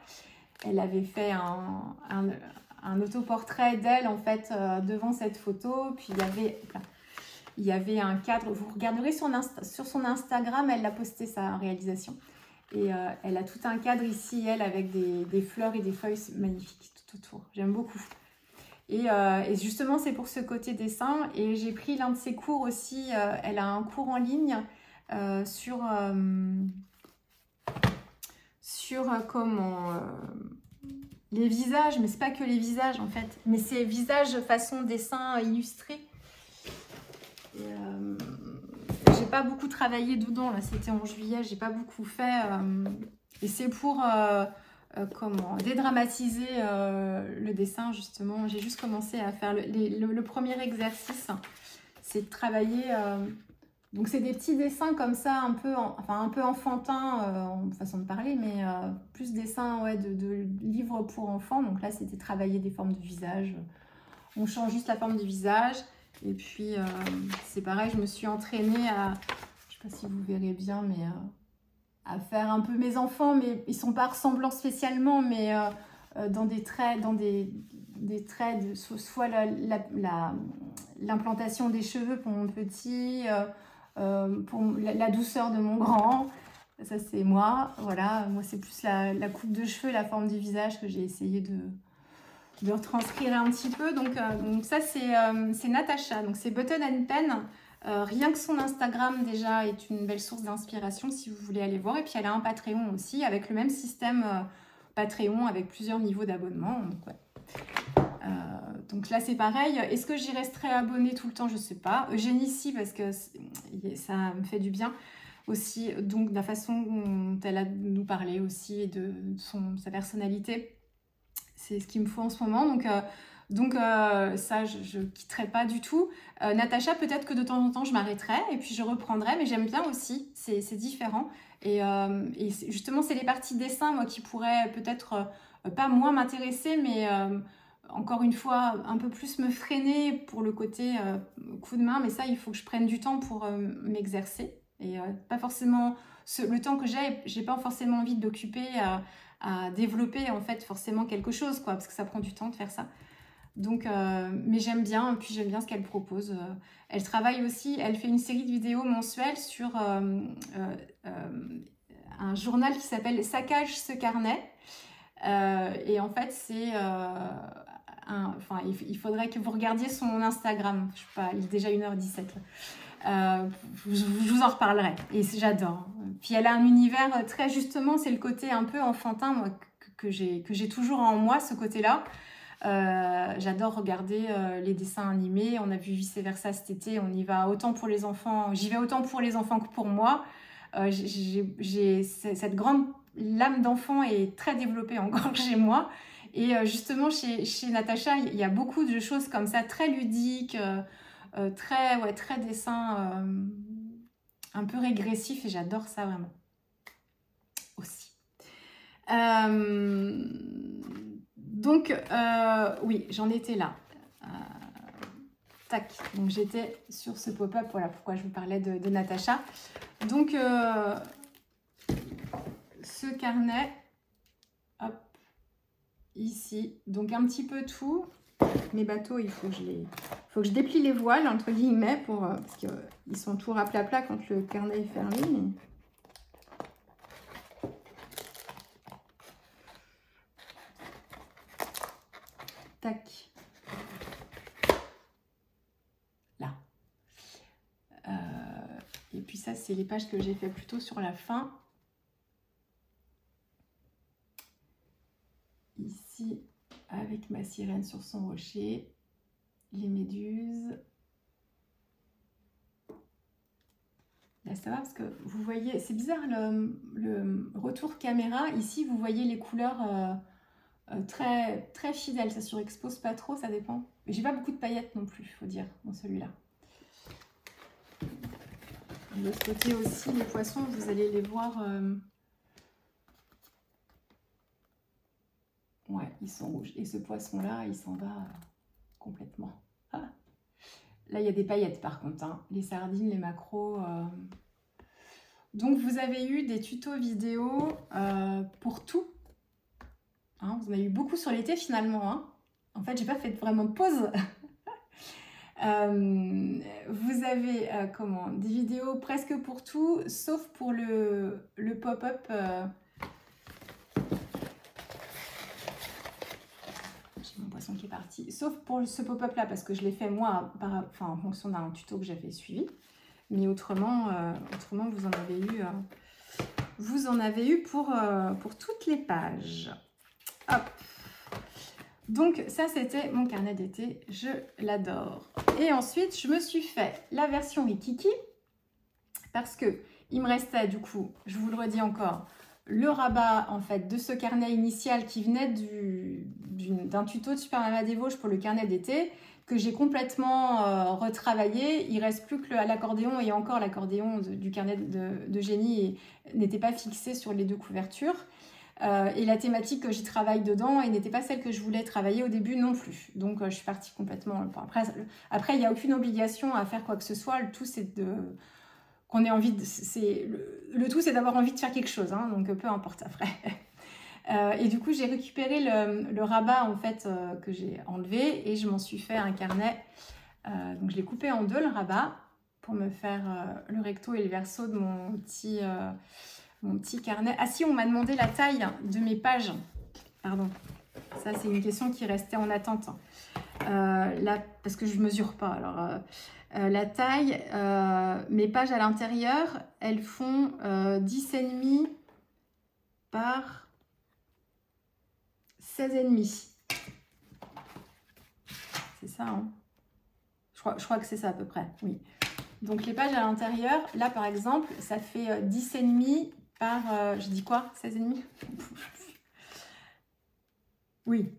Elle avait fait un autoportrait d'elle en fait devant cette photo. Puis il y avait un cadre. Vous regarderez sur son Instagram, elle a posté sa réalisation. Et elle a tout un cadre ici, elle, avec des fleurs et des feuilles magnifiques tout autour. J'aime beaucoup. Et justement, c'est pour ce côté dessin. Et j'ai pris l'un de ses cours aussi. Elle a un cours en ligne sur comment les visages. Mais c'est pas que les visages, en fait. Mais c'est visages façon dessin illustré. Et j'ai pas beaucoup travaillé dedans, là. C'était en juillet. J'ai pas beaucoup fait. Et c'est pour... comment dédramatiser le dessin, justement. J'ai juste commencé à faire le premier exercice, c'est de travailler donc c'est des petits dessins comme ça, un peu enfantin en façon de parler, mais plus dessins de livres pour enfants. Donc là c'était travailler des formes de visage, on change juste la forme du visage. Et puis c'est pareil, je me suis entraînée à, je sais pas si vous verrez bien, mais à faire un peu mes enfants, mais ils sont pas ressemblants spécialement, mais dans des traits, traits de soit l'implantation des cheveux pour mon petit, pour la douceur de mon grand. Ça c'est moi, voilà. Moi c'est plus la coupe de cheveux, la forme du visage que j'ai essayé de retranscrire un petit peu. Donc ça c'est Natacha, donc c'est Button and Pen. Rien que son Instagram déjà est une belle source d'inspiration si vous voulez aller voir. Et puis elle a un Patreon aussi avec le même système Patreon avec plusieurs niveaux d'abonnement. Donc, ouais. Donc là c'est pareil. Est-ce que j'y resterai abonnée tout le temps? Je sais pas. Eugénie si, parce que ça me fait du bien aussi. Donc de la façon dont elle a nous parlé aussi et de sa personnalité. C'est ce qu'il me faut en ce moment. Donc ça, je ne quitterai pas du tout. Natacha, peut-être que de temps en temps, je m'arrêterai et puis je reprendrai, mais j'aime bien aussi, c'est différent. Et justement, c'est les parties dessin, moi, qui pourraient peut-être pas moins m'intéresser, mais encore une fois, un peu plus me freiner pour le côté coup de main. Mais ça, il faut que je prenne du temps pour m'exercer. Et pas forcément le temps que j'ai pas forcément envie d'occuper à développer en fait forcément quelque chose, quoi, parce que ça prend du temps de faire ça. Donc, mais j'aime bien, puis j'aime bien ce qu'elle propose. Elle travaille aussi, elle fait une série de vidéos mensuelles sur un journal qui s'appelle Saccage ce carnet. Et en fait, c'est... enfin, il faudrait que vous regardiez son Instagram. Je sais pas, il est déjà 1h17. Je vous en reparlerai. Et j'adore. Puis elle a un univers très justement, c'est le côté un peu enfantin, moi, que j'ai toujours en moi, ce côté-là. J'adore regarder les dessins animés. On a vu Vice Versa cet été. On y va autant pour les enfants. J'y vais autant pour les enfants que pour moi. Cette grande l'âme d'enfant est très développée encore chez moi. Et justement, chez Natacha, il y a beaucoup de choses comme ça, très ludiques, très dessin, un peu régressif. Et j'adore ça vraiment aussi. Donc, oui, j'en étais là. Tac, donc j'étais sur ce pop-up, voilà pourquoi je vous parlais de Natacha. Donc, ce carnet, hop, ici, donc un petit peu tout. Mes bateaux, il faut que je déplie les voiles, entre guillemets, parce qu'ils sont tout raplapla quand le carnet est fermé. Mais... Tac. Là. Et puis ça, c'est les pages que j'ai fait plutôt sur la fin. Ici, avec ma sirène sur son rocher. Les méduses. Là, ça va parce que vous voyez, c'est bizarre le retour caméra. Ici, vous voyez les couleurs... très fidèle, ça surexpose pas trop, ça dépend. Mais j'ai pas beaucoup de paillettes non plus, faut dire, dans celui-là. De l'autre côté aussi, les poissons, vous allez les voir Ouais, ils sont rouges. Et ce poisson-là, il s'en va complètement. Ah. Là, il y a des paillettes par contre, hein. Les sardines, les maquereaux. Donc, vous avez eu des tutos vidéo pour tout. Hein, vous en avez eu beaucoup sur l'été finalement. Hein. En fait, j'ai pas fait vraiment de pause. Vous avez des vidéos presque pour tout, sauf pour le pop-up. J'ai mon poisson qui est parti. Sauf pour ce pop-up là, parce que je l'ai fait moi en fonction d'un tuto que j'avais suivi. Mais autrement, vous en avez eu pour toutes les pages. Hop. Donc ça, c'était mon carnet d'été. Je l'adore. Et ensuite, je me suis fait la version Rikiki parce que il me restait, du coup, je vous le redis encore, le rabat en fait de ce carnet initial qui venait d'un tuto de Super Mama des Vosges pour le carnet d'été que j'ai complètement retravaillé. Il reste plus que l'accordéon, et encore l'accordéon du carnet de Génie n'était pas fixé sur les deux couvertures. Et la thématique que j'y travaille dedans n'était pas celle que je voulais travailler au début non plus. Donc je suis partie complètement. Après il n'y a aucune obligation à faire quoi que ce soit. Le tout c'est qu'on ait envie de. Le tout c'est d'avoir envie de faire quelque chose. Hein, donc peu importe après. Et du coup j'ai récupéré le rabat en fait que j'ai enlevé et je m'en suis fait un carnet. Donc je l'ai coupé en deux le rabat pour me faire le recto et le verso de mon petit carnet. Ah si, on m'a demandé la taille de mes pages. Pardon. Ça, c'est une question qui restait en attente. Parce que je ne mesure pas. Alors, la taille, mes pages à l'intérieur, elles font 10,5 par 16,5. C'est ça, hein? Je crois que c'est ça à peu près, oui. Donc, les pages à l'intérieur, là, par exemple, ça fait 10,5 par, je dis quoi, 16,5? Oui.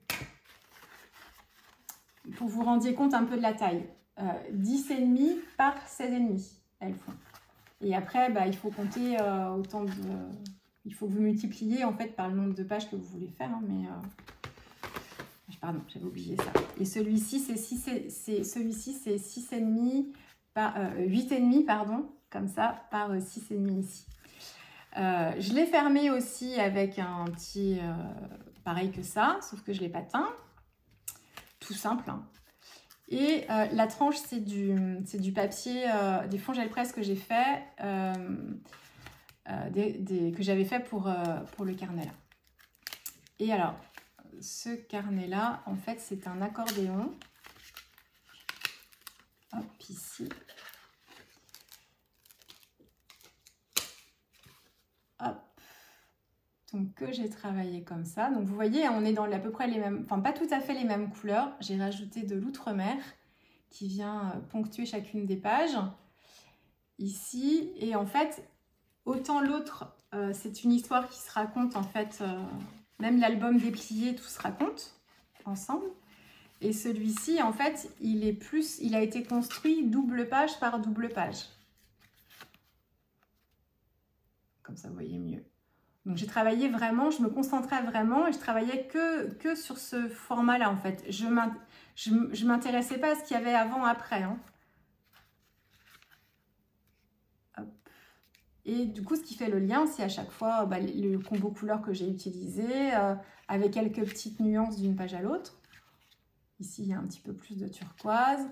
Pour vous rendiez compte un peu de la taille. 10,5 par 16,5, elles font. Et après, bah, il faut compter autant de... Il faut que vous multipliez en fait par le nombre de pages que vous voulez faire. Hein, mais pardon, j'avais oublié ça. Et celui-ci, c'est 6,5 par 8,5, pardon, comme ça, par 6,5 ici. Je l'ai fermé aussi avec un petit pareil que ça, sauf que je l'ai pas teint. Tout simple. Hein. Et la tranche, c'est du papier, des fonds gel presse que j'ai fait, que j'avais fait pour le carnet là. Et alors, ce carnet là, en fait, c'est un accordéon. Hop, ici. Hop. Donc, que j'ai travaillé comme ça. Donc, vous voyez, on est dans à peu près les mêmes, enfin, pas tout à fait les mêmes couleurs. J'ai rajouté de l'outre-mer qui vient ponctuer chacune des pages. Ici. Et en fait, autant l'autre, c'est une histoire qui se raconte, en fait, même l'album déplié, tout se raconte ensemble. Et celui-ci, en fait, il a été construit double page par double page. Comme ça, vous voyez mieux. Donc, j'ai travaillé vraiment, je me concentrais vraiment et je travaillais que sur ce format-là, en fait. Je m'intéressais pas à ce qu'il y avait avant, après. Hein. Hop. Et du coup, ce qui fait le lien, c'est à chaque fois le combo couleur que j'ai utilisé, avec quelques petites nuances d'une page à l'autre. Ici, il y a un petit peu plus de turquoise.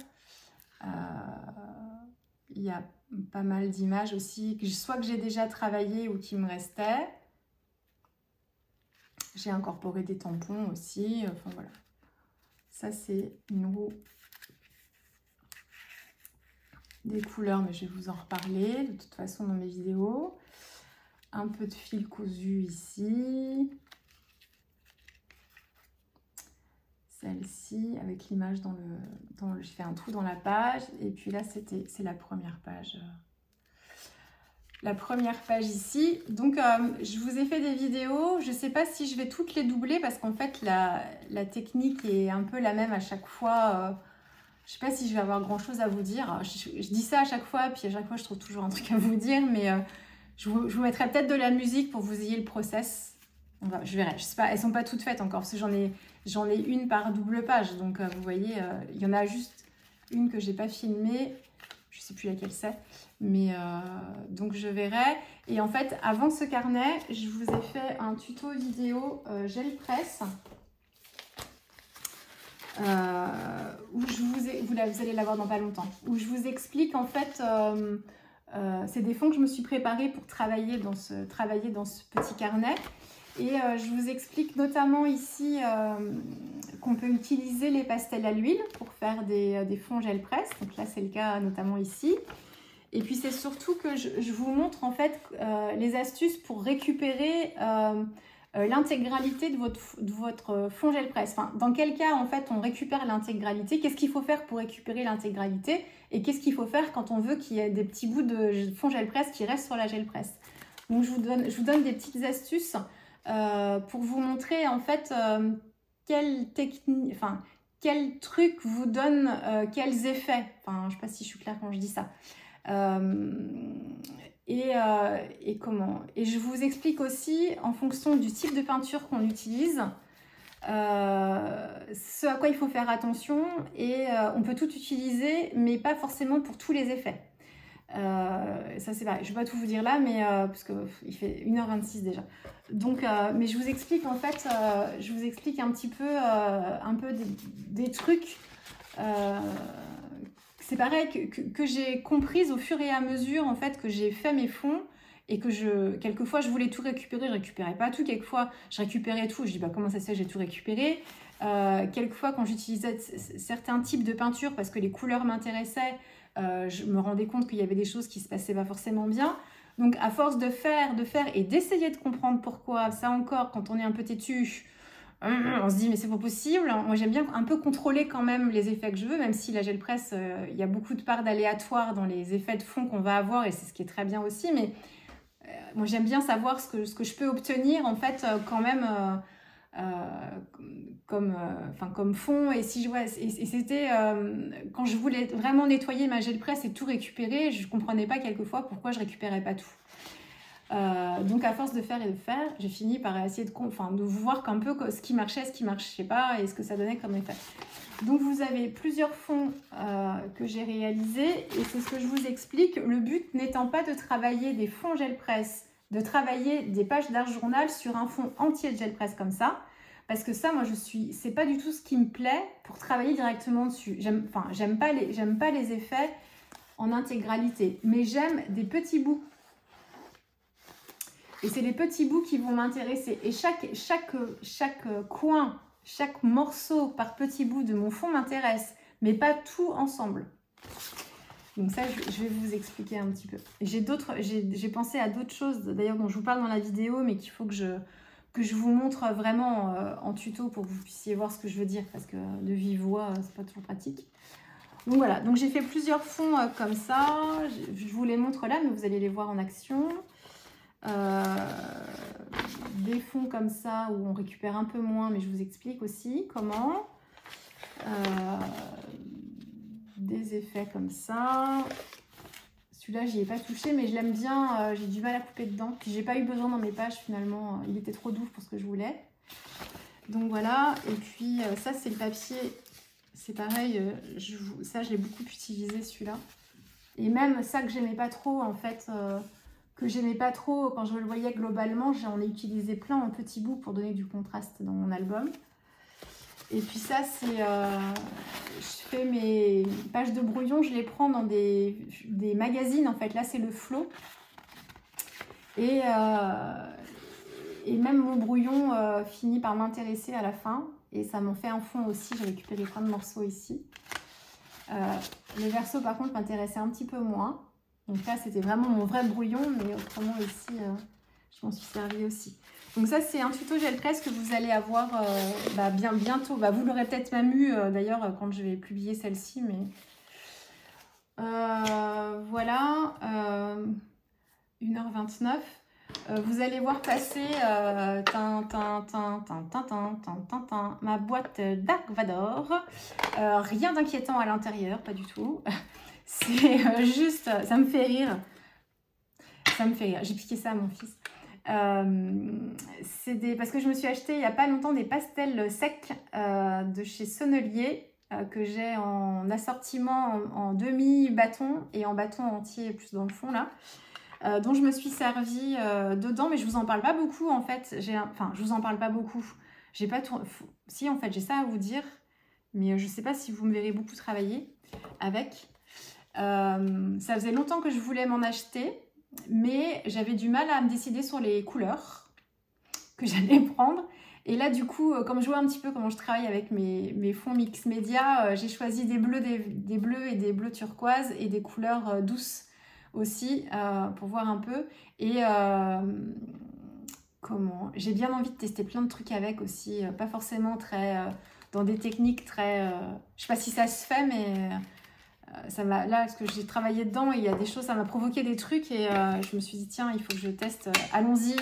Il y a pas mal d'images aussi, soit que j'ai déjà travaillé ou qui me restaient. J'ai incorporé des tampons aussi. Enfin, voilà. Ça, c'est une roue des couleurs, mais je vais vous en reparler de toute façon dans mes vidéos. Un peu de fil cousu ici. Celle-ci avec l'image je fais un trou dans la page et puis là c'est la première page. La première page ici. Donc je vous ai fait des vidéos. Je ne sais pas si je vais toutes les doubler parce qu'en fait la technique est un peu la même à chaque fois. Je ne sais pas si je vais avoir grand chose à vous dire. Je dis ça à chaque fois, puis à chaque fois je trouve toujours un truc à vous dire, mais je vous mettrai peut-être de la musique pour que vous ayez le process. Je verrai. Je sais pas, elles sont pas toutes faites encore parce que j'en ai une par double page. Donc vous voyez, il y en a juste une que j'ai pas filmée. Je sais plus laquelle c'est. Mais donc je verrai. Et en fait, avant ce carnet, je vous ai fait un tuto vidéo gel presse. Où vous allez l'avoir dans pas longtemps. Où je vous explique en fait... c'est des fonds que je me suis préparée pour travailler dans ce petit carnet. Et je vous explique notamment ici qu'on peut utiliser les pastels à l'huile pour faire des fonds gel presse. Donc là, c'est le cas notamment ici. Et puis, c'est surtout que je vous montre en fait les astuces pour récupérer l'intégralité de votre fond gel presse. Enfin, dans quel cas, en fait, on récupère l'intégralité? Qu'est-ce qu'il faut faire pour récupérer l'intégralité? Et qu'est-ce qu'il faut faire quand on veut qu'il y ait des petits bouts de fond gel presse qui restent sur la gel presse? Donc, je vous donne des petites astuces pour vous montrer, en fait, quelle technique... Enfin, quel truc vous donne quels effets. Enfin, je ne sais pas si je suis claire quand je dis ça. Et comment. Et je vous explique aussi, en fonction du type de peinture qu'on utilise, ce à quoi il faut faire attention. Et on peut tout utiliser, mais pas forcément pour tous les effets. Ça c'est pareil, je ne vais pas tout vous dire là, mais parce qu'il fait 1h26 déjà. Donc, mais je vous explique en fait, je vous explique un petit peu, des trucs. C'est pareil que j'ai comprise au fur et à mesure en fait que j'ai fait mes fonds et que quelquefois je voulais tout récupérer, je récupérais pas tout, quelquefois je récupérais tout, je dis bah comment ça se fait, j'ai tout récupéré. Quelquefois quand j'utilisais certains types de peinture parce que les couleurs m'intéressaient, je me rendais compte qu'il y avait des choses qui se passaient pas forcément bien. Donc à force de faire et d'essayer de comprendre pourquoi, ça encore quand on est un peu têtu, on se dit mais c'est pas possible. Moi j'aime bien un peu contrôler quand même les effets que je veux, même si la gel presse, il y a beaucoup de parts d'aléatoire dans les effets de fond qu'on va avoir et c'est ce qui est très bien aussi, mais moi j'aime bien savoir ce que je peux obtenir en fait quand même comme fond. Et si et c'était quand je voulais vraiment nettoyer ma gel presse et tout récupérer, je comprenais pas quelquefois pourquoi je récupérais pas tout. Donc à force de faire, j'ai fini par essayer de voir un peu ce qui marchait pas et ce que ça donnait comme effet. Donc vous avez plusieurs fonds que j'ai réalisés et c'est ce que je vous explique. Le but n'étant pas de travailler des fonds gel presse, de travailler des pages d'art journal sur un fond entier de gel presse comme ça. Parce que ça, moi, c'est pas du tout ce qui me plaît pour travailler directement dessus. J'aime pas les effets en intégralité, mais j'aime des petits bouts. Et c'est les petits bouts qui vont m'intéresser. Et chaque coin, chaque morceau par petits bouts de mon fond m'intéresse, mais pas tout ensemble. Donc ça, je vais vous expliquer un petit peu. J'ai pensé à d'autres choses, d'ailleurs, dont je vous parle dans la vidéo, mais qu'il faut que je vous montre vraiment en tuto pour que vous puissiez voir ce que je veux dire, parce que de vive voix, c'est pas toujours pratique. Donc voilà, donc j'ai fait plusieurs fonds comme ça. Je vous les montre là, mais vous allez les voir en action. Des fonds comme ça où on récupère un peu moins, mais je vous explique aussi comment. Des effets comme ça. Celui-là, j'y ai pas touché, mais je l'aime bien. J'ai du mal à couper dedans. Puis j'ai pas eu besoin dans mes pages finalement. Il était trop doux pour ce que je voulais. Donc voilà. Et puis ça, c'est le papier. C'est pareil. Ça, je l'ai beaucoup utilisé celui-là. Et même ça que j'aimais pas trop en fait. Que j'aimais pas trop quand je le voyais globalement, j'en ai utilisé plein en petits bouts pour donner du contraste dans mon album. Et puis ça, c'est... je fais mes pages de brouillon, je les prends dans des magazines, en fait. Là, c'est le Flow. Et même mon brouillon finit par m'intéresser à la fin. Et ça m'en fait un fond aussi. J'ai récupéré plein de morceaux ici. Le verso, par contre, m'intéressait un petit peu moins. Donc là, c'était vraiment mon vrai brouillon, mais autrement ici, je m'en suis servi aussi. Donc ça, c'est un tuto gel presse que vous allez avoir bientôt. Vous l'aurez peut-être même eu, d'ailleurs, quand je vais publier celle-ci. Mais voilà, 1h29. Vous allez voir passer ma boîte Dark Vador. Rien d'inquiétant à l'intérieur, pas du tout. C'est juste, ça me fait rire. Ça me fait rire. J'ai piqué ça à mon fils. Parce que je me suis acheté il n'y a pas longtemps des pastels secs de chez Sonnelier que j'ai en assortiment en demi-bâton et en bâton entier plus dans le fond là. Dont je me suis servi dedans, mais je vous en parle pas beaucoup en fait. Enfin, je vous en parle pas beaucoup. J'ai pas tout... Si, en fait, j'ai ça à vous dire, mais je sais pas si vous me verrez beaucoup travailler avec. Ça faisait longtemps que je voulais m'en acheter, mais j'avais du mal à me décider sur les couleurs que j'allais prendre. Et là, du coup, comme je vois un petit peu comment je travaille avec mes fonds mix média, j'ai choisi des bleus et des bleus turquoise et des couleurs douces aussi pour voir un peu. Et j'ai bien envie de tester plein de trucs avec aussi, pas forcément très dans des techniques très je sais pas si ça se fait, mais ça m'a là parce que j'ai travaillé dedans et il y a des choses, ça m'a provoqué des trucs et je me suis dit tiens, il faut que je teste, allons-y.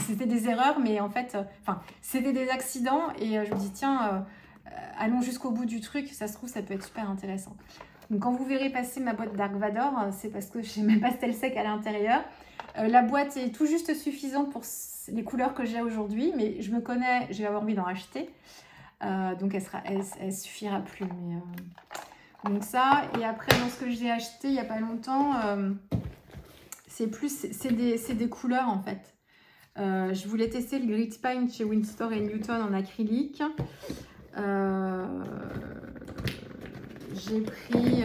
C'était des erreurs, mais en fait c'était des accidents et je me dis tiens, allons jusqu'au bout du truc, ça se trouve ça peut être super intéressant. Donc quand vous verrez passer ma boîte Dark Vador, c'est parce que j'ai mes pastels secs à l'intérieur. La boîte est tout juste suffisante pour les couleurs que j'ai aujourd'hui, mais je me connais, j'ai avoir envie d'en racheter. Donc elle suffira plus. Mais, donc ça, et après dans ce que j'ai acheté il n'y a pas longtemps, c'est des couleurs en fait. Je voulais tester le Grit Paint chez Winstor & Newton en acrylique. J'ai pris,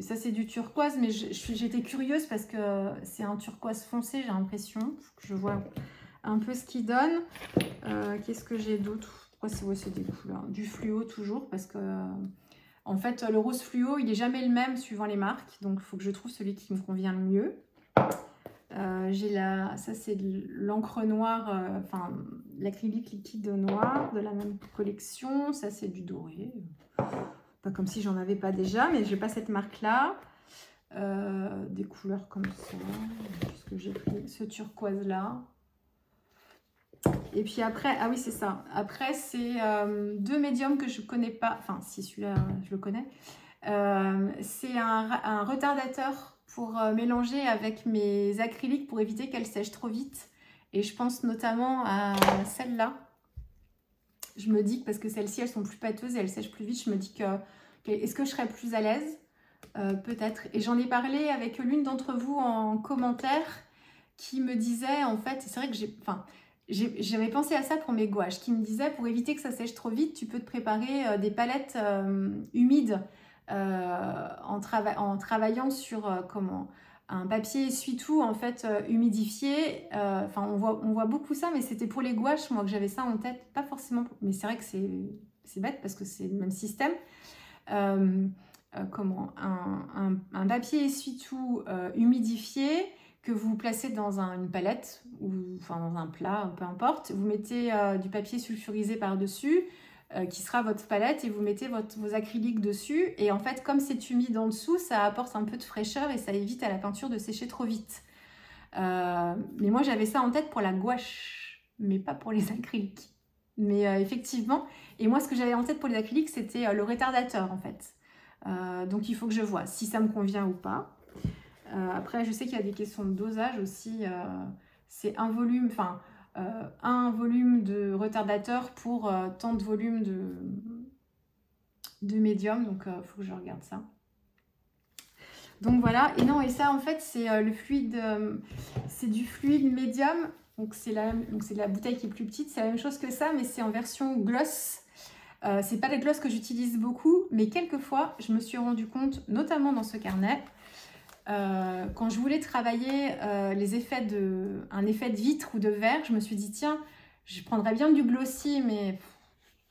ça c'est du turquoise, mais j'étais curieuse parce que c'est un turquoise foncé, j'ai l'impression. Faut que je vois un peu ce qu'il donne. Qu'est-ce que j'ai d'autre? Pourquoi c'est des couleurs? Du fluo toujours, parce que en fait le rose fluo il est jamais le même suivant les marques, donc il faut que je trouve celui qui me convient le mieux. Ça c'est l'encre noire, l'acrylique liquide noir de la même collection. Ça c'est du doré. Pas comme si j'en avais pas déjà, mais j'ai pas cette marque là. Des couleurs comme ça. Puisque j'ai pris ce turquoise là. Et puis après, ah oui c'est ça. Après c'est deux médiums que je connais pas. Enfin si celui-là je le connais. C'est un retardateur pour mélanger avec mes acryliques pour éviter qu'elles sèchent trop vite. Et je pense notamment à celle-là. Je me dis que parce que celles-ci, elles sont plus pâteuses et elles sèchent plus vite, je me dis que est-ce que je serais plus à l'aise? Peut-être. Et j'en ai parlé avec l'une d'entre vous en commentaire qui me disait, en fait, c'est vrai que j'avais pensé à ça pour mes gouaches, qui me disait, pour éviter que ça sèche trop vite, tu peux te préparer des palettes humides en travaillant sur un papier essuie-tout en fait humidifié. On voit beaucoup ça, mais c'était pour les gouaches, moi que j'avais ça en tête, pas forcément. Mais c'est vrai que c'est bête parce que c'est le même système. Un papier essuie-tout humidifié que vous placez dans une palette ou dans un plat, peu importe. Vous mettez du papier sulfurisé par-dessus. Qui sera votre palette et vous mettez vos acryliques dessus et en fait comme c'est humide en dessous ça apporte un peu de fraîcheur et ça évite à la peinture de sécher trop vite. Mais moi j'avais ça en tête pour la gouache mais pas pour les acryliques. Mais effectivement, et moi ce que j'avais en tête pour les acryliques c'était le retardateur en fait. Donc il faut que je vois si ça me convient ou pas. Après je sais qu'il y a des questions de dosage aussi. C'est un volume, un volume de retardateur pour tant de volume de médium, donc il faut que je regarde ça. Donc voilà, et non, et ça en fait c'est le fluide, c'est du fluide médium, donc c'est la bouteille qui est plus petite, c'est la même chose que ça, mais c'est en version gloss. C'est pas des gloss que j'utilise beaucoup, mais quelquefois je me suis rendu compte, notamment dans ce carnet, quand je voulais travailler un effet de vitre ou de verre, je me suis dit tiens, je prendrais bien du glossy, mais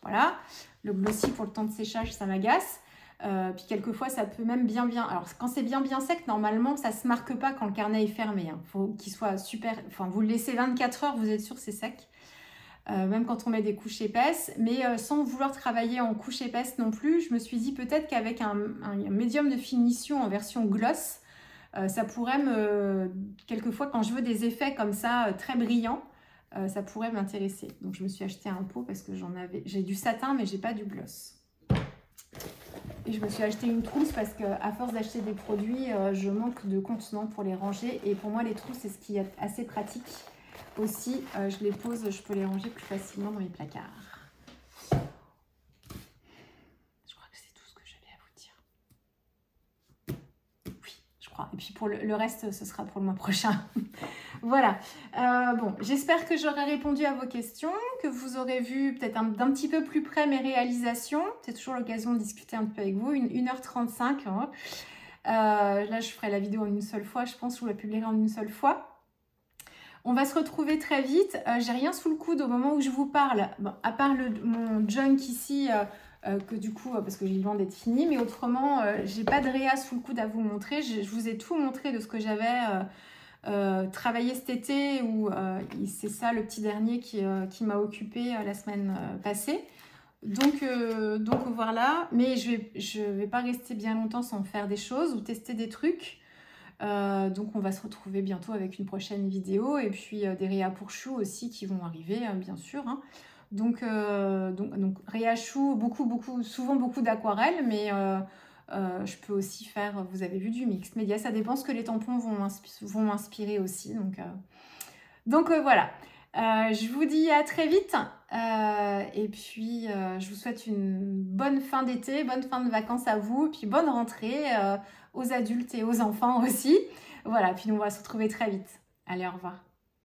voilà, le glossy pour le temps de séchage ça m'agace. Puis quelquefois ça peut même bien, alors quand c'est bien sec, normalement ça se marque pas quand le carnet est fermé, hein. Faut qu'il soit super, vous le laissez 24 heures, vous êtes sûr c'est sec. Même quand on met des couches épaisses, mais sans vouloir travailler en couche épaisse non plus, je me suis dit peut-être qu'avec un médium de finition en version gloss, ça pourrait quelquefois quand je veux des effets comme ça très brillants, ça pourrait m'intéresser. Donc je me suis acheté un pot parce que j'ai du satin mais j'ai pas du gloss. Et je me suis acheté une trousse parce qu'à force d'acheter des produits, je manque de contenants pour les ranger. Et pour moi, les trousses, c'est ce qui est assez pratique aussi. Je les pose, je peux les ranger plus facilement dans mes placards. Je crois que c'est tout ce que j'avais à vous dire. Oui, je crois. Et puis pour le reste, ce sera pour le mois prochain. Voilà. Bon, j'espère que j'aurai répondu à vos questions, que vous aurez vu peut-être d'un petit peu plus près mes réalisations. C'est toujours l'occasion de discuter un peu avec vous. 1h35. Hein. Là, je ferai la vidéo en une seule fois, je pense, je vous la publierai en une seule fois. On va se retrouver très vite. J'ai rien sous le coude au moment où je vous parle, bon, à part mon junk ici, que du coup, parce que j'ai loin d'être fini, mais autrement, j'ai pas de réa sous le coude à vous montrer. Je vous ai tout montré de ce que j'avais travaillé cet été, ou c'est ça le petit dernier qui m'a occupé la semaine passée. Donc voilà, mais je vais pas rester bien longtemps sans faire des choses ou tester des trucs. Donc on va se retrouver bientôt avec une prochaine vidéo et puis des réa pour chou aussi qui vont arriver bien sûr. Hein. Donc réa chou, souvent beaucoup d'aquarelle, mais je peux aussi faire, vous avez vu, du mixte média, ça dépend ce que les tampons vont m'inspirer aussi. Donc voilà. Je vous dis à très vite et puis je vous souhaite une bonne fin d'été, bonne fin de vacances à vous, puis bonne rentrée aux adultes et aux enfants aussi. Voilà, puis nous on va se retrouver très vite. Allez, au revoir.